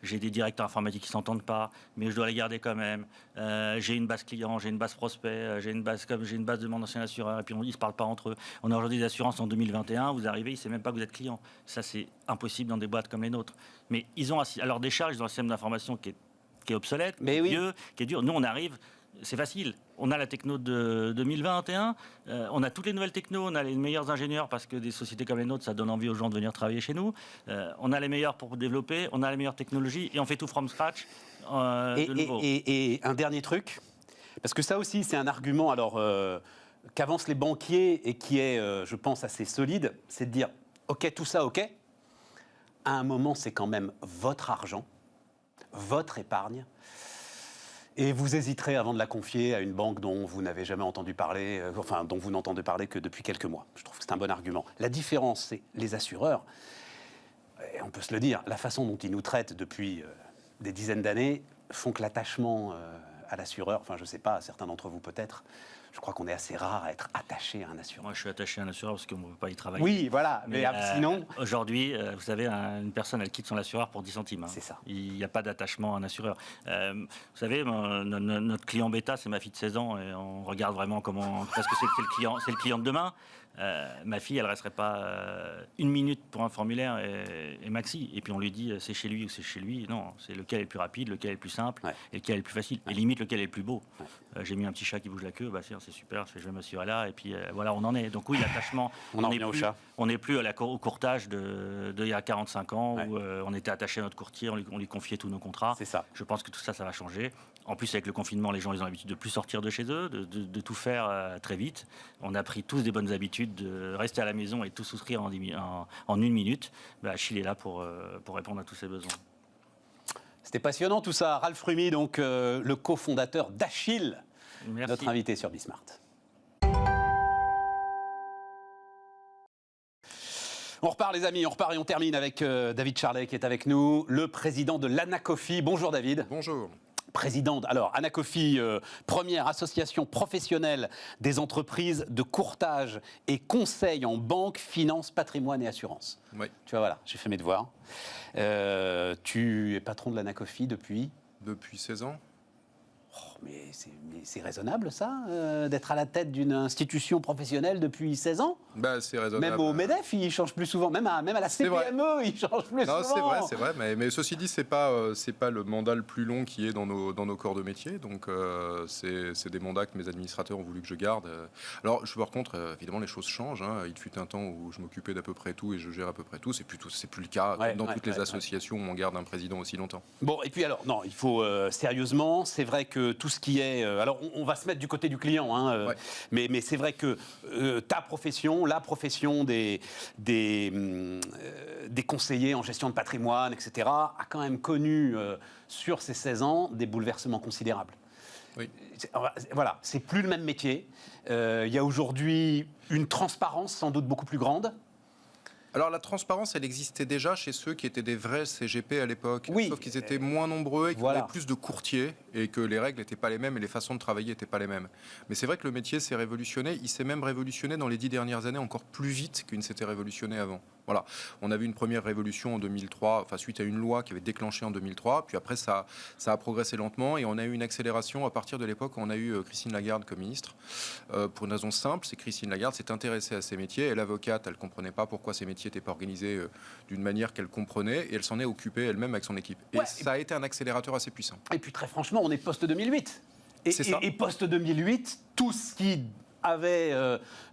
j'ai des directeurs informatiques qui s'entendent pas, mais je dois les garder quand même. J'ai une base client, j'ai une base prospect, j'ai une base de mon ancien assureur, et puis ils se parlent pas entre eux. On a aujourd'hui des assurances en 2021, vous arrivez, ils ne savent même pas que vous êtes client. Ça, c'est impossible dans des boîtes comme les nôtres. Mais ils ont à leur décharge, ils ont un système d'information qui est obsolète, qui est vieux, qui est dur. Nous, on arrive, c'est facile. On a la techno de 2021, on a toutes les nouvelles technos, on a les meilleurs ingénieurs parce que des sociétés comme les nôtres, ça donne envie aux gens de venir travailler chez nous. On a les meilleurs pour développer, on a les meilleures technologies et on fait tout from scratch. Et un dernier truc, parce que ça aussi, c'est un argument qu'avancent les banquiers et qui est, je pense, assez solide, c'est de dire, OK, tout ça, OK. À un moment, c'est quand même votre argent, votre épargne, et vous hésiterez avant de la confier à une banque dont vous n'avez jamais entendu parler, dont vous n'entendez parler que depuis quelques mois. Je trouve que c'est un bon argument. La différence, c'est les assureurs, et on peut se le dire, la façon dont ils nous traitent depuis des dizaines d'années font que l'attachement à l'assureur, je ne sais pas, certains d'entre vous peut-être, je crois qu'on est assez rare à être attaché à un assureur. Moi, je suis attaché à un assureur parce qu'on ne peut pas y travailler. Oui, voilà, mais sinon... Aujourd'hui, vous savez, une personne, elle quitte son assureur pour 10 centimes. C'est ça. Il n'y a pas d'attachement à un assureur. Vous savez, notre client bêta, c'est ma fille de 16 ans, et on regarde vraiment comment... Parce que c'est le client de demain. Ma fille, elle ne resterait pas une minute pour un formulaire et maxi. Et puis on lui dit c'est chez lui ou c'est chez lui. Non, c'est lequel est le plus rapide, lequel est le plus simple, et lequel est le plus facile. Et limite, lequel est le plus beau. J'ai mis un petit chat qui bouge la queue, c'est super, je vais m'assurer là. Et puis voilà, on en est. Donc oui, l'attachement, on n'est plus au courtage d'il y a 45 ans où on était attaché à notre courtier, on lui confiait tous nos contrats. C'est ça. Je pense que tout ça, ça va changer. En plus, avec le confinement, les gens ils ont l'habitude de plus sortir de chez eux, de tout faire très vite. On a pris tous des bonnes habitudes de rester à la maison et tout souscrire en une minute. Achille est là pour répondre à tous ces besoins. C'était passionnant tout ça. Ralph Rumi, donc le cofondateur d'Achille, Merci. notre invité sur Bismart. On repart les amis, on repart et on termine avec David Charlet qui est avec nous, le président de l'Anacofi. Bonjour David. Bonjour. Présidente, alors Anacofi, première association professionnelle des entreprises de courtage et conseil en banque, finance, patrimoine et assurance. Oui. Tu vois, voilà, j'ai fait mes devoirs. Tu es patron de l'Anacofi depuis ? Depuis 16 ans. Mais c'est raisonnable ça, d'être à la tête d'une institution professionnelle depuis 16 ans ? C'est raisonnable. Même au MEDEF, il change plus souvent. Même à la CPME, il change plus souvent. C'est vrai. Mais ceci dit, c'est pas le mandat le plus long qui est dans nos corps de métier. Donc, c'est des mandats que mes administrateurs ont voulu que je garde. Alors, par contre, évidemment, les choses changent. Il fut un temps où je m'occupais d'à peu près tout et je gère à peu près tout. C'est plus le cas. Dans toutes les associations où on garde un président aussi longtemps. Bon, et puis alors, non, il faut sérieusement, c'est vrai que tout ce qui est... alors, on va se mettre du côté du client, mais c'est vrai que ta profession, la profession des conseillers en gestion de patrimoine, etc., a quand même connu, sur ces 16 ans, des bouleversements considérables. Oui. Voilà, c'est plus le même métier. Il y a aujourd'hui une transparence sans doute beaucoup plus grande. Alors la transparence, elle existait déjà chez ceux qui étaient des vrais CGP à l'époque, sauf qu'ils étaient moins nombreux et qu'il y avait plus de courtiers et que les règles n'étaient pas les mêmes et les façons de travailler n'étaient pas les mêmes. Mais c'est vrai que le métier s'est révolutionné, il s'est même révolutionné dans les 10 dernières années encore plus vite qu'il ne s'était révolutionné avant. Voilà, on a vu une première révolution en 2003, suite à une loi qui avait déclenché en 2003, puis après ça a progressé lentement et on a eu une accélération à partir de l'époque où on a eu Christine Lagarde comme ministre. Pour une raison simple, c'est que Christine Lagarde s'est intéressée à ces métiers, elle est avocate, elle ne comprenait pas pourquoi ces métiers n'étaient pas organisés d'une manière qu'elle comprenait et elle s'en est occupée elle-même avec son équipe. Et ça a été un accélérateur assez puissant. Et puis très franchement, on est post-2008. Et post-2008, tout ce qui avait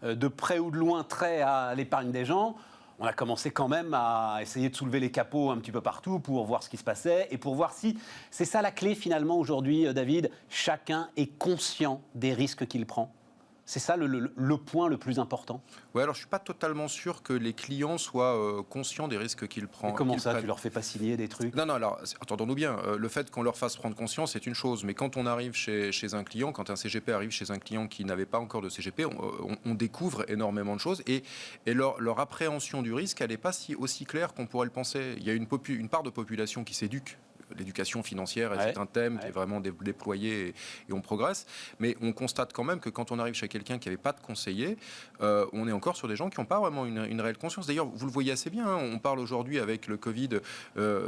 de près ou de loin trait à l'épargne des gens, on a commencé quand même à essayer de soulever les capots un petit peu partout pour voir ce qui se passait et pour voir si... C'est ça la clé finalement aujourd'hui, David. Chacun est conscient des risques qu'il prend. C'est ça le point le plus important. Oui, alors je ne suis pas totalement sûr que les clients soient conscients des risques qu'ils prennent. Mais comment ça, tu leur fais pas signer des trucs? Non, alors, entendons-nous bien, le fait qu'on leur fasse prendre conscience, c'est une chose. Mais quand on arrive chez un client, quand un CGP arrive chez un client qui n'avait pas encore de CGP, on découvre énormément de choses. Et leur appréhension du risque, elle n'est pas aussi claire qu'on pourrait le penser. Il y a une part de population qui s'éduque. L'éducation financière, c'est un thème qui est vraiment déployé et on progresse. Mais on constate quand même que quand on arrive chez quelqu'un qui n'avait pas de conseiller, on est encore sur des gens qui n'ont pas vraiment une réelle conscience. D'ailleurs, vous le voyez assez bien, hein, on parle aujourd'hui avec le Covid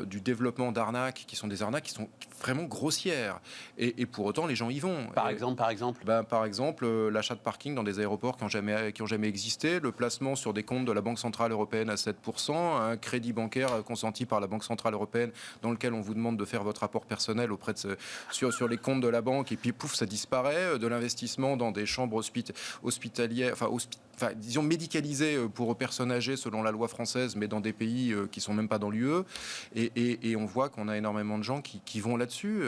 du développement d'arnaques, qui sont des arnaques qui sont vraiment grossières. Et pour autant, les gens y vont. Par exemple Par exemple, l'achat de parking dans des aéroports qui n'ont jamais existé, le placement sur des comptes de la Banque Centrale Européenne à 7%, un crédit bancaire consenti par la Banque Centrale Européenne dans lequel on vous demande de faire votre rapport personnel auprès de sur les comptes de la banque et puis pouf, ça disparaît, de l'investissement dans des chambres hospitalières, disons médicalisées pour personnes âgées selon la loi française, mais dans des pays qui sont même pas dans l'UE, et on voit qu'on a énormément de gens qui vont là-dessus,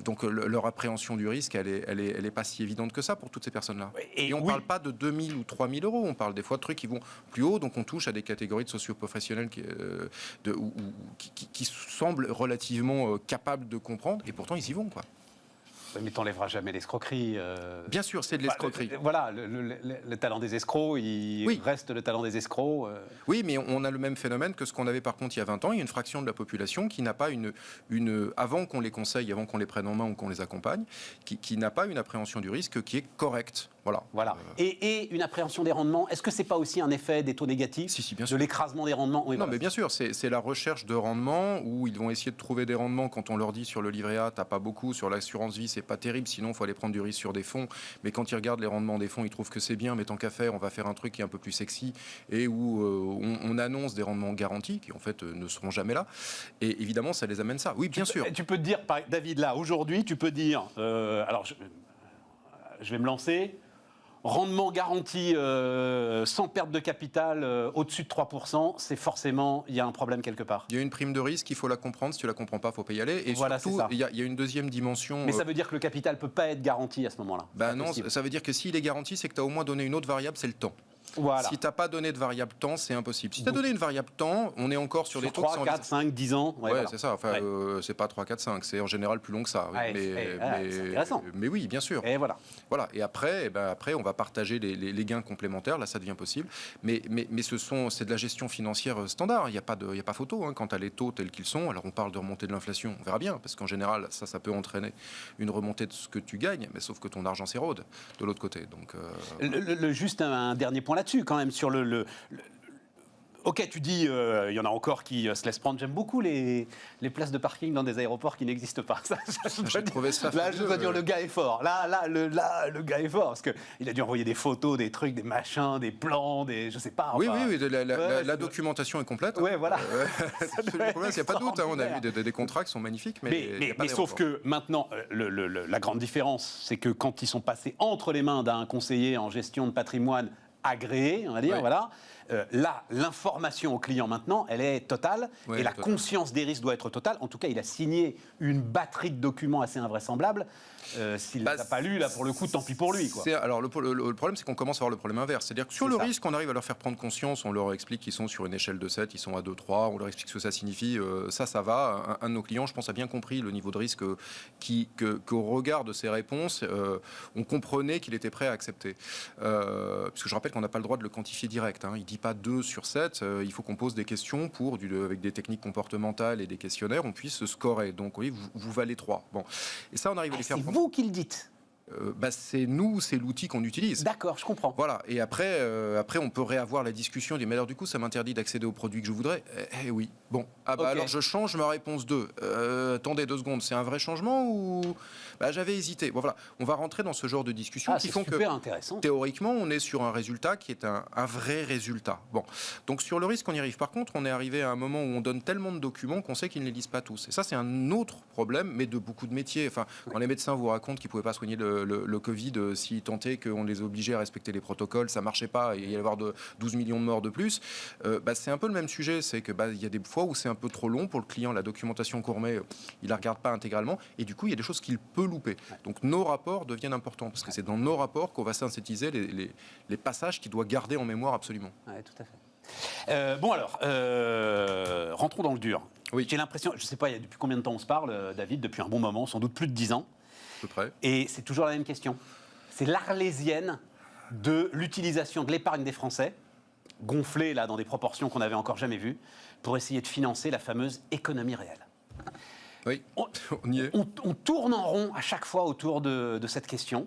donc leur appréhension du risque, elle est pas si évidente que ça pour toutes ces personnes-là. Et on parle pas de 2 000 ou 3 000 euros, on parle des fois de trucs qui vont plus haut, donc on touche à des catégories de socio-professionnels qui semblent relativement capables de comprendre, et pourtant ils y vont, quoi. Mais t'enlèveras jamais l'escroquerie. Bien sûr, c'est de l'escroquerie. Voilà, le talent des escrocs, reste le talent des escrocs. Oui, mais on a le même phénomène que ce qu'on avait par contre il y a 20 ans. Il y a une fraction de la population qui n'a pas avant qu'on les conseille, avant qu'on les prenne en main ou qu'on les accompagne, qui n'a pas une appréhension du risque qui est correcte. Voilà. Et une appréhension des rendements, est-ce que c'est pas aussi un effet des taux négatifs? Si, bien sûr. De l'écrasement des rendements? Oui, non, mais bien sûr, c'est la recherche de rendement où ils vont essayer de trouver des rendements quand on leur dit sur le livret A, t'as pas beaucoup, sur l'assurance vie, c'est pas terrible, sinon il faut aller prendre du risque sur des fonds. Mais quand ils regardent les rendements des fonds, ils trouvent que c'est bien, mais tant qu'à faire, on va faire un truc qui est un peu plus sexy et où on annonce des rendements garantis qui en fait ne seront jamais là. Et évidemment, ça les amène ça. Oui, bien sûr. Tu peux te dire, David, là, aujourd'hui, tu peux dire, alors je vais me lancer. Rendement garanti sans perte de capital au-dessus de 3%, c'est forcément, il y a un problème quelque part. Il y a une prime de risque, il faut la comprendre. Si tu la comprends pas, il ne faut pas y aller. Et voilà, surtout, il y a une deuxième dimension. Mais ça veut dire que le capital ne peut pas être garanti à ce moment-là. Non, ça veut dire que s'il est garanti, c'est que tu as au moins donné une autre variable, c'est le temps. Voilà. Si tu n'as pas donné de variable temps, c'est impossible. Si tu as donné une variable temps, on est encore sur des trucs... 3, 4, 5, 10 ans. Ouais, voilà. C'est ça. Enfin, c'est pas 3, 4, 5. C'est en général plus long que ça. Oui. C'est intéressant. Mais oui, bien sûr. Et voilà. Et après, on va partager les gains complémentaires. Là, ça devient possible. Mais c'est de la gestion financière standard. Il n'y a pas photo. Hein, quand tu as les taux tels qu'ils sont, alors on parle de remontée de l'inflation. On verra bien. Parce qu'en général, ça peut entraîner une remontée de ce que tu gagnes. Mais sauf que ton argent s'érode de l'autre côté. Donc, juste un dernier point là-dessus, quand même, sur Ok, tu dis, il y en a encore qui se laissent prendre. J'aime beaucoup les places de parking dans des aéroports qui n'existent pas. Je dois dire, le gars est fort. Le gars est fort. Parce qu'il a dû envoyer des photos, des trucs, des machins, des plans, je sais pas. Oui, la documentation est complète. Ouais, voilà. Il n'y a pas de doute. On a vu des contrats qui sont magnifiques. Mais sauf que maintenant, la grande différence, c'est que quand ils sont passés entre les mains d'un conseiller en gestion de patrimoine agréé, on va dire, voilà. Là, l'information au client maintenant, elle est totale, et la conscience des risques doit être totale. En tout cas, il a signé une batterie de documents assez invraisemblables. S'il ne l'a pas lu, là, pour le coup, tant pis pour lui, quoi. Alors, le problème, c'est qu'on commence à avoir le problème inverse. C'est-à-dire que sur le risque, on arrive à leur faire prendre conscience, on leur explique qu'ils sont sur une échelle de 7, ils sont à 2, 3, on leur explique ce que ça signifie. Ça va. Un de nos clients, je pense, a bien compris le niveau de risque qu'au regard de ses réponses, on comprenait qu'il était prêt à accepter. Parce que je rappelle qu'on n'a pas le droit de le quantifier direct. Il ne dit pas 2 sur 7. Il faut qu'on pose des questions pour, avec des techniques comportementales et des questionnaires, on puisse scorer. Donc oui, vous valez 3. Bon. Et ça, on arrive à les faire. C'est vous qui le dites. C'est nous, c'est l'outil qu'on utilise. D'accord, je comprends. Voilà. Et après, on peut réavoir la discussion. Mais alors, du coup, ça m'interdit d'accéder aux produits que je voudrais. Eh oui. Bon. Alors je change ma réponse 2. Attendez 2 secondes. C'est un vrai changement ou j'avais hésité. Bon, voilà. On va rentrer dans ce genre de discussion qui font que intéressant. Théoriquement, on est sur un résultat qui est un vrai résultat. Bon. Donc sur le risque, on y arrive. Par contre, on est arrivé à un moment où on donne tellement de documents qu'on sait qu'ils ne les lisent pas tous. Et ça, c'est un autre problème, mais de beaucoup de métiers. Enfin, quand les médecins vous racontent qu'ils ne pouvaient pas soigner le Covid, s'ils tentaient qu'on les obligeait à respecter les protocoles, ça marchait pas, et il y allait avoir 12 millions de morts de plus. C'est un peu le même sujet, c'est que il y a des fois où c'est un peu trop long pour le client, la documentation qu'on remet, il la regarde pas intégralement, et du coup il y a des choses qu'il peut louper. Donc nos rapports deviennent importants, parce que c'est dans nos rapports qu'on va synthétiser les passages qu'il doit garder en mémoire absolument. Ouais, tout à fait. Bon alors, rentrons dans le dur. Oui. J'ai l'impression, je ne sais pas depuis combien de temps on se parle, David, depuis un bon moment, sans doute plus de 10 ans. À peu près. Et c'est toujours la même question. C'est l'arlésienne de l'utilisation de l'épargne des Français, gonflée là dans des proportions qu'on n'avait encore jamais vues, pour essayer de financer la fameuse économie réelle. Oui, on y est. On tourne en rond à chaque fois autour de cette question.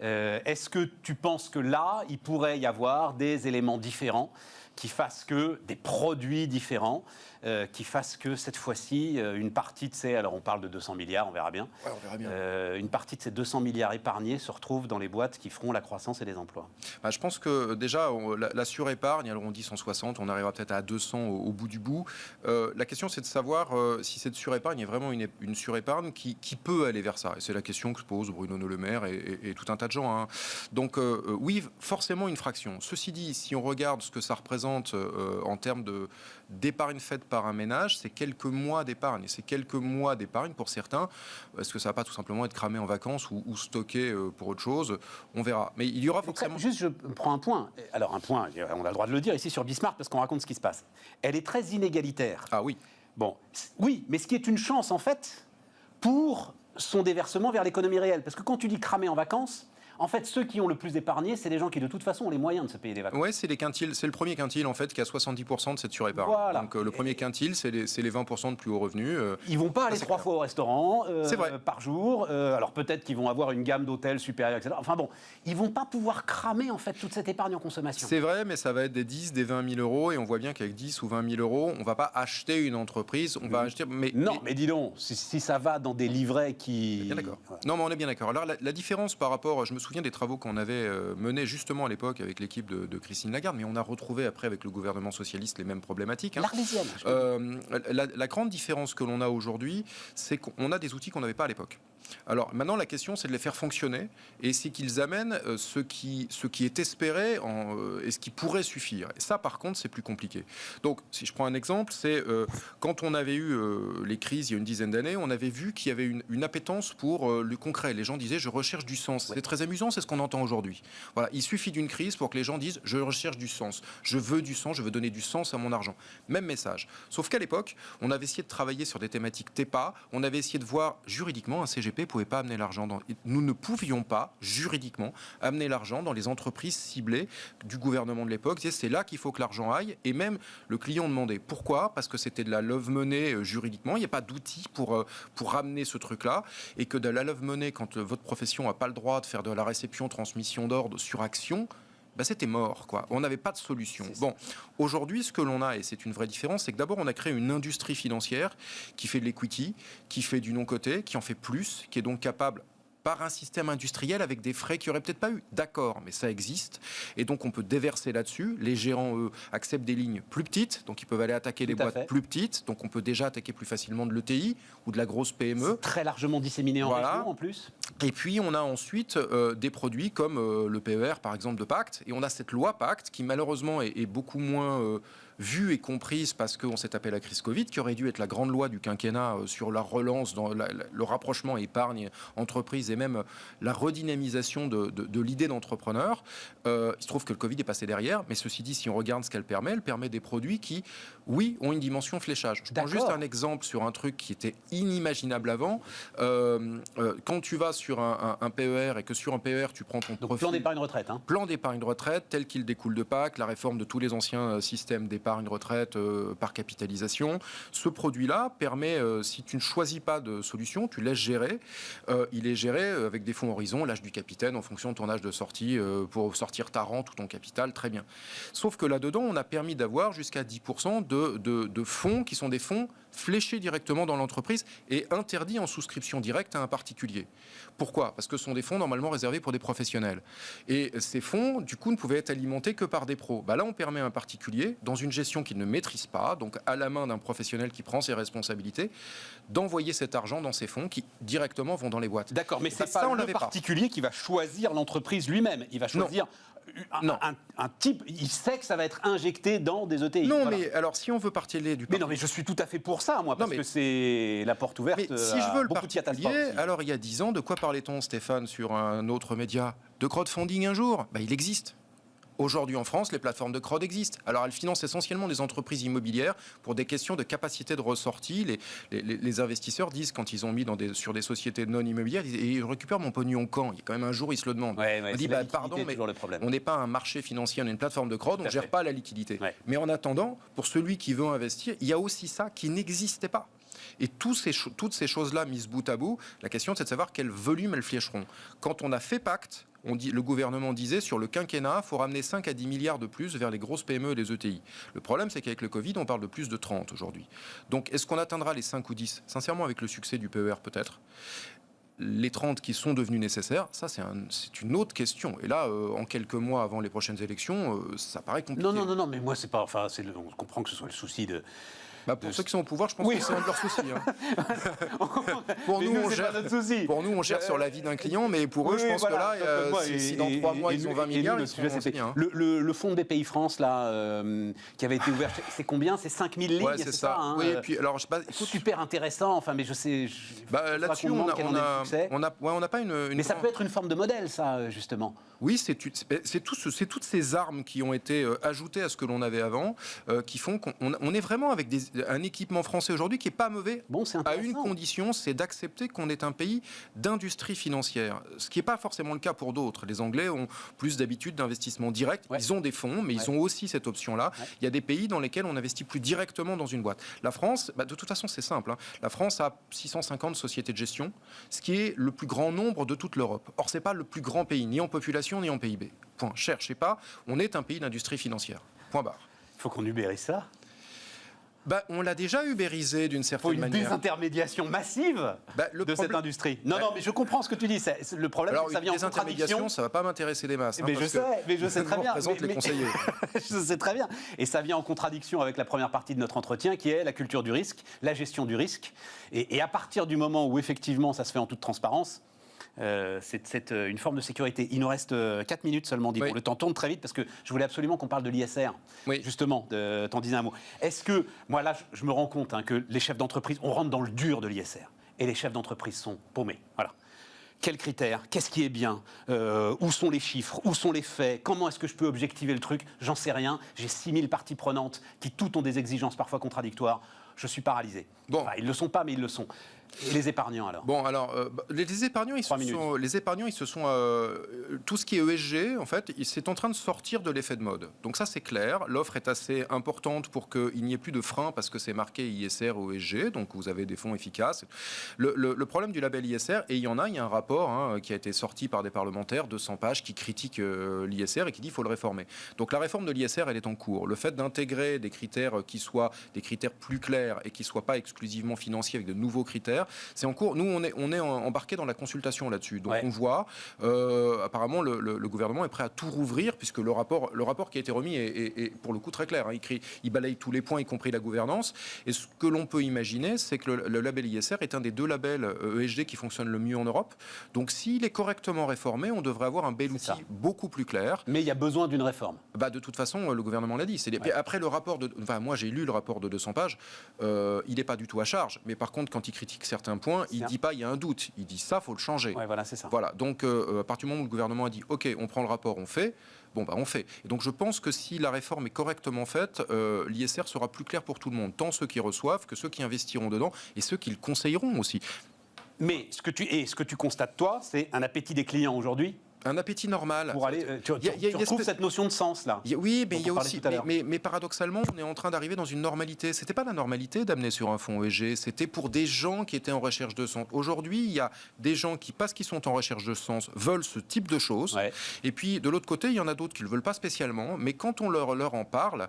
Est-ce que tu penses que là, il pourrait y avoir des éléments différents qui fassent que, des produits différents, qui fassent que cette fois-ci, une partie de ces, alors on parle de 200 milliards, on verra bien, Ouais, on verra bien. une partie de ces 200 milliards épargnés se retrouve dans les boîtes qui feront la croissance et les emplois. Je pense que déjà, la surépargne, alors on dit 160, on arrivera peut-être à 200 au bout du bout. La question, c'est de savoir si cette surépargne est vraiment une surépargne qui peut aller vers ça. Et c'est la question que pose Bruno Le Maire et tout un tas de gens. Donc oui, forcément une fraction. Ceci dit, si on regarde ce que ça représente en termes d'épargne faite par un ménage, c'est quelques mois d'épargne. Et c'est quelques mois d'épargne pour certains. Est-ce que ça va pas tout simplement être cramé en vacances ou stocké pour autre chose? On verra. Mais il y aura forcément... Juste, je prends un point. Alors un point, on a le droit de le dire ici sur Bismarck parce qu'on raconte ce qui se passe. Elle est très inégalitaire. Ah oui. Bon, oui, mais ce qui est une chance en fait pour son déversement vers l'économie réelle. Parce que quand tu dis cramer en vacances... En fait, ceux qui ont le plus épargné, c'est des gens qui, de toute façon, ont les moyens de se payer des vacances. Oui, c'est les quintiles. C'est le premier quintile, en fait, qui a 70% de cette surépargne. Voilà. Donc, le premier quintile, c'est les 20% de plus haut revenu. Ils ne vont pas aller 3 fois au restaurant par jour. Alors, peut-être qu'ils vont avoir une gamme d'hôtels supérieure, etc. Enfin bon, ils ne vont pas pouvoir cramer, en fait, toute cette épargne en consommation. C'est vrai, mais ça va être des 10, des 20 000 euros. Et on voit bien qu'avec 10 ou 20 000 euros, on ne va pas acheter une entreprise. On va acheter... Mais dis donc, si ça va dans des livrets qui... Bien d'accord. Ouais. Non, mais on est bien d'accord. Alors, la différence par rapport... Je me souviens des travaux qu'on avait mené justement à l'époque avec l'équipe de Christine Lagarde, mais on a retrouvé après avec le gouvernement socialiste les mêmes problématiques. L'Arlésienne. La grande différence que l'on a aujourd'hui, c'est qu'on a des outils qu'on n'avait pas à l'époque. Alors maintenant, la question, c'est de les faire fonctionner et c'est qu'ils amènent ce qui est espéré et ce qui pourrait suffire. Et ça, par contre, c'est plus compliqué. Donc, si je prends un exemple, c'est quand on avait eu les crises il y a une dizaine d'années, on avait vu qu'il y avait une appétence pour le concret. Les gens disaient « je recherche du sens ». C'est très amusant, c'est ce qu'on entend aujourd'hui. Voilà, il suffit d'une crise pour que les gens disent « je recherche du sens, je veux du sens, je veux donner du sens à mon argent ». Même message. Sauf qu'à l'époque, on avait essayé de travailler sur des thématiques TEPA, on avait essayé de voir juridiquement un CGP ne pouvait pas amener l'argent nous ne pouvions pas juridiquement amener l'argent dans les entreprises ciblées du gouvernement de l'époque. C'est là qu'il faut que l'argent aille, et même le client demandait pourquoi, parce que c'était de la love money juridiquement, il n'y a pas d'outils pour ramener ce truc là, et que de la love money, quand votre profession n'a pas le droit de faire de la réception transmission d'ordre sur action, c'était mort, quoi. On n'avait pas de solution. Bon, aujourd'hui, ce que l'on a, et c'est une vraie différence, c'est que d'abord, on a créé une industrie financière qui fait de l'equity, qui fait du non-coté, qui en fait plus, qui est donc capable, par un système industriel avec des frais qu'il n'y aurait peut-être pas eu. D'accord, mais ça existe. Et donc, on peut déverser là-dessus. Les gérants, eux, acceptent des lignes plus petites, donc ils peuvent aller attaquer des boîtes plus petites. Donc, on peut déjà attaquer plus facilement de l'ETI ou de la grosse PME. C'est très largement disséminé en région, en plus. Et puis, on a ensuite des produits comme le PER, par exemple, de Pacte. Et on a cette loi Pacte qui, malheureusement, est beaucoup moins... vue et comprise parce qu'on s'est tapé la crise Covid, qui aurait dû être la grande loi du quinquennat sur la relance, dans le rapprochement épargne, entreprise et même la redynamisation de l'idée d'entrepreneur. Il se trouve que le Covid est passé derrière, mais ceci dit, si on regarde ce qu'elle permet des produits qui, oui, ont une dimension fléchage. Je prends juste un exemple sur un truc qui était inimaginable avant. Quand tu vas sur un PER et que sur un PER, tu prends ton profil... Plan d'épargne retraite. Hein. Plan d'épargne retraite tel qu'il découle de Pâques, la réforme de tous les anciens systèmes d'épargne retraite par capitalisation. Ce produit-là permet, si tu ne choisis pas de solution, tu laisses gérer. Il est géré avec des fonds horizon, l'âge du capitaine en fonction de ton âge de sortie pour sortir ta rente ou ton capital, très bien. Sauf que là-dedans, on a permis d'avoir jusqu'à 10% de fonds qui sont des fonds fléchés directement dans l'entreprise et interdits en souscription directe à un particulier. Pourquoi ? Parce que ce sont des fonds normalement réservés pour des professionnels. Et ces fonds, du coup, ne pouvaient être alimentés que par des pros. Là, on permet à un particulier, dans une gestion qu'il ne maîtrise pas, donc à la main d'un professionnel qui prend ses responsabilités, d'envoyer cet argent dans ces fonds qui directement vont dans les boîtes. D'accord, mais c'est pas le particulier qui va choisir l'entreprise lui-même. Il va choisir... Un type, il sait que ça va être injecté dans des ETI. Non, voilà. Mais alors si on veut partir du... Mais non, mais je suis tout à fait pour ça, moi, parce que c'est la porte ouverte. Mais si je veux le particulier, alors il y a 10 ans, de quoi parlait-on, Stéphane, sur un autre média ? De crowdfunding un jour ? Il existe. Aujourd'hui en France, les plateformes de crowd existent. Alors elles financent essentiellement des entreprises immobilières pour des questions de capacité de ressortie. Les investisseurs disent, quand ils ont mis sur des sociétés non immobilières, ils récupèrent mon pognon quand ? Il y a quand même un jour, ils se le demandent. On dit, pardon, mais on n'est pas un marché financier, on est une plateforme de crowd, on ne gère pas la liquidité. Ouais. Mais en attendant, pour celui qui veut investir, il y a aussi ça qui n'existait pas. Et toutes ces choses-là mises bout à bout, la question c'est de savoir quel volume elles flécheront. Quand on a fait pacte, le gouvernement disait sur le quinquennat, il faut ramener 5 à 10 milliards de plus vers les grosses PME et les ETI. Le problème, c'est qu'avec le Covid, on parle de plus de 30 aujourd'hui. Donc, est-ce qu'on atteindra les 5 ou 10 ? Sincèrement, avec le succès du PER, peut-être. Les 30 qui sont devenus nécessaires, ça, c'est une autre question. Et là, en quelques mois avant les prochaines élections, ça paraît compliqué. Non, mais moi, c'est pas... Enfin, on comprend que ce soit le souci de... pour ceux qui sont au pouvoir, je pense que c'est un de leurs soucis. Hein. Pour nous, on gère sur la vie d'un client, mais pour eux, je pense que là, si dans 3 mois, ils ont 20 milliards, ils sont aussi, hein. Le fonds des pays France, là, qui avait été ouvert, c'est combien ? C'est 5000 lignes, c'est ça. Hein, oui, et puis, alors, super intéressant, enfin, mais je sais... là-dessus, on n'a pas une... Mais ça peut être une forme de modèle, ça, justement. Oui, c'est toutes ces armes qui ont été ajoutées à ce que l'on avait avant, qui font qu'on est vraiment avec un équipement français aujourd'hui qui n'est pas mauvais, à une condition, c'est d'accepter qu'on est un pays d'industrie financière, ce qui n'est pas forcément le cas pour d'autres. Les Anglais ont plus d'habitude d'investissement direct, ils ont des fonds, mais ils ont aussi cette option-là. Il y a des pays dans lesquels on investit plus directement dans une boîte. La France, de toute façon, c'est simple, hein. La France a 650 sociétés de gestion, ce qui est le plus grand nombre de toute l'Europe. Or, ce n'est pas le plus grand pays, ni en population, ni en PIB. Point. Cherchez pas, on est un pays d'industrie financière. Point barre. Il faut qu'on ubérise ça. On l'a déjà ubérisé d'une certaine manière. Une désintermédiation massive cette industrie. Non, mais je comprends ce que tu dis. Le problème, c'est que ça vient en contradiction. Ça ne va pas m'intéresser des masses. Mais je sais très bien. Les conseillers. Je sais très bien. Et ça vient en contradiction avec la première partie de notre entretien, qui est la culture du risque, la gestion du risque. Et à partir du moment où, effectivement, ça se fait en toute transparence, c'est une forme de sécurité. Il nous reste 4 minutes seulement, Didier. Le temps tourne très vite parce que je voulais absolument qu'on parle de l'ISR. Justement, t'en disais un mot. Est-ce que, moi là, je me rends compte que les chefs d'entreprise, on rentre dans le dur de l'ISR. Et les chefs d'entreprise sont paumés. Voilà. Quels critères ? Qu'est-ce qui est bien ? Où sont les chiffres ? Où sont les faits ? Comment est-ce que je peux objectiver le truc ? J'en sais rien. J'ai 6000 parties prenantes qui toutes ont des exigences parfois contradictoires. Je suis paralysé. Enfin, ils ne le sont pas, mais ils le sont. Et les épargnants, alors ? Les épargnants, ils se sont... tout ce qui est ESG, en fait, c'est en train de sortir de l'effet de mode. Donc ça, c'est clair. L'offre est assez importante pour qu'il n'y ait plus de frein parce que c'est marqué ISR ou ESG. Donc vous avez des fonds efficaces. Le problème du label ISR, et il y a un rapport qui a été sorti par des parlementaires, 200 pages, qui critique l'ISR et qui dit qu'il faut le réformer. Donc la réforme de l'ISR, elle est en cours. Le fait d'intégrer des critères qui soient des critères plus clairs et qui ne soient pas exclusivement financiers avec de nouveaux critères, l'ISR. C'est en cours. Nous, on est embarqué dans la consultation là-dessus. Donc on voit, apparemment, le gouvernement est prêt à tout rouvrir, puisque le rapport qui a été remis est pour le coup très clair. Hein. Il balaye tous les points, y compris la gouvernance. Et ce que l'on peut imaginer, c'est que le label ISR est un des 2 labels ESG qui fonctionnent le mieux en Europe. Donc s'il est correctement réformé, on devrait avoir un bel outil beaucoup plus clair. Mais il y a besoin d'une réforme. De toute façon, le gouvernement l'a dit. Après le rapport moi j'ai lu le rapport de 200 pages, il n'est pas du tout à charge. Mais par contre, quand il critique certains points, il ne dit pas il y a un doute. Il dit ça, faut le changer. Ouais, voilà, c'est ça. Voilà. Donc à partir du moment où le gouvernement a dit OK, on prend le rapport, on fait. On fait. Et donc je pense que si la réforme est correctement faite, l'ISR sera plus clair pour tout le monde, tant ceux qui reçoivent que ceux qui investiront dedans et ceux qui le conseilleront aussi. Mais ce que tu constates, toi, c'est un appétit des clients aujourd'hui. Un appétit normal. Pour aller, tu retrouves cette notion de sens là. Oui, mais il y a aussi. Mais paradoxalement, on est en train d'arriver dans une normalité. C'était pas la normalité d'amener sur un fonds ESG. C'était pour des gens qui étaient en recherche de sens. Aujourd'hui, il y a des gens qui, parce qu'ils sont en recherche de sens, veulent ce type de choses. Ouais. Et puis de l'autre côté, il y en a d'autres qui le veulent pas spécialement. Mais quand on leur en parle,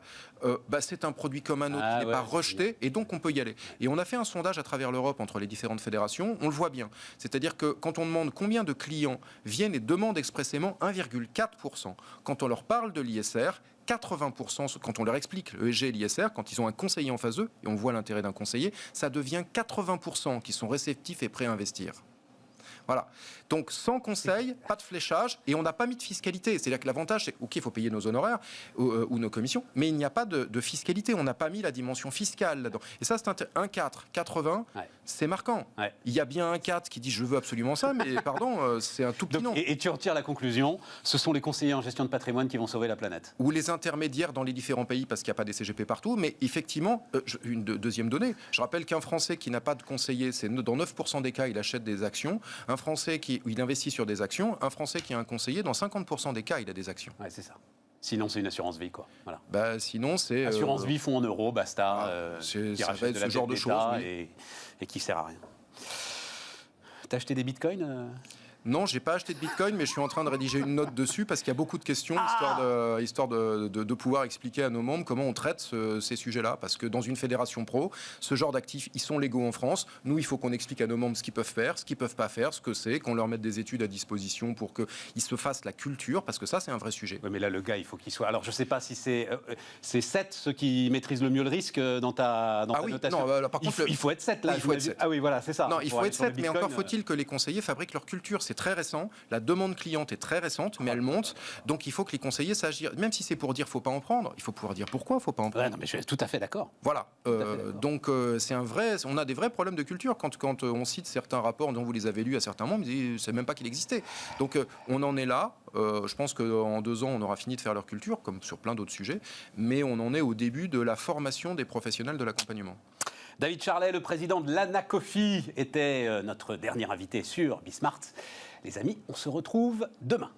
c'est un produit comme un autre qui n'est pas rejeté, et donc on peut y aller. Et on a fait un sondage à travers l'Europe entre les différentes fédérations. On le voit bien. C'est-à-dire que quand on demande combien de clients viennent et demandent expressément 1,4%. Quand on leur parle de l'ISR, 80%, quand on leur explique le ESG et l'ISR, quand ils ont un conseiller en face d'eux, et on voit l'intérêt d'un conseiller, ça devient 80% qui sont réceptifs et prêts à investir. Voilà. Donc, sans conseil, pas de fléchage, et on n'a pas mis de fiscalité. C'est-à-dire que l'avantage, c'est OK, il faut payer nos honoraires ou nos commissions, mais il n'y a pas de fiscalité. On n'a pas mis la dimension fiscale là-dedans. Et ça, c'est un 4, 80, c'est marquant. Ouais. Il y a bien un 4 qui dit je veux absolument ça, mais pardon, c'est un tout petit nom. Et tu retires la conclusion, ce sont les conseillers en gestion de patrimoine qui vont sauver la planète. Ou les intermédiaires dans les différents pays, parce qu'il n'y a pas des CGP partout, mais effectivement, une deuxième donnée, je rappelle qu'un Français qui n'a pas de conseiller, c'est dans 9% des cas, il achète des actions. Un Français il investit sur des actions, un Français qui a un conseiller, dans 50% des cas, il a des actions. Ouais, c'est ça. Sinon, c'est une assurance vie, quoi. Voilà. Sinon, c'est... Assurance vie, fonds en euros, basta, qui rachète de la genre de choses, et qui sert à rien. T'as acheté des bitcoins Non, je n'ai pas acheté de Bitcoin, mais je suis en train de rédiger une note dessus parce qu'il y a beaucoup de questions, histoire de pouvoir expliquer à nos membres comment on traite ces sujets-là. Parce que dans une fédération pro, ce genre d'actifs, ils sont légaux en France. Nous, il faut qu'on explique à nos membres ce qu'ils peuvent faire, ce qu'ils ne peuvent pas faire, ce que c'est, qu'on leur mette des études à disposition pour qu'ils se fassent la culture, parce que ça, c'est un vrai sujet. Oui, mais là, le gars, il faut qu'il soit... Alors, je ne sais pas si c'est 7 ceux qui maîtrisent le mieux le risque dans ta notation. Non, par contre, il faut être 7, là. Il faut être 7. Ah oui, voilà, c'est ça. Non, il faut être 7, mais encore faut-il que les conseillers fabriquent leur culture. C'est très récent. La demande cliente est très récente, mais elle monte. Donc il faut que les conseillers sachent dire, même si c'est pour dire faut pas en prendre, il faut pouvoir dire pourquoi faut pas en prendre. Ouais, non, mais je suis tout à fait d'accord. Voilà. Donc c'est on a des vrais problèmes de culture quand on cite certains rapports dont vous les avez lus à certains moments, ils ne savaient même pas qu'il existait. Donc on en est là. Je pense qu'en 2 ans, on aura fini de faire leur culture, comme sur plein d'autres sujets. Mais on en est au début de la formation des professionnels de l'accompagnement. David Charlet, le président de l'Anacofi, était notre dernier invité sur Bismart. Les amis, on se retrouve demain.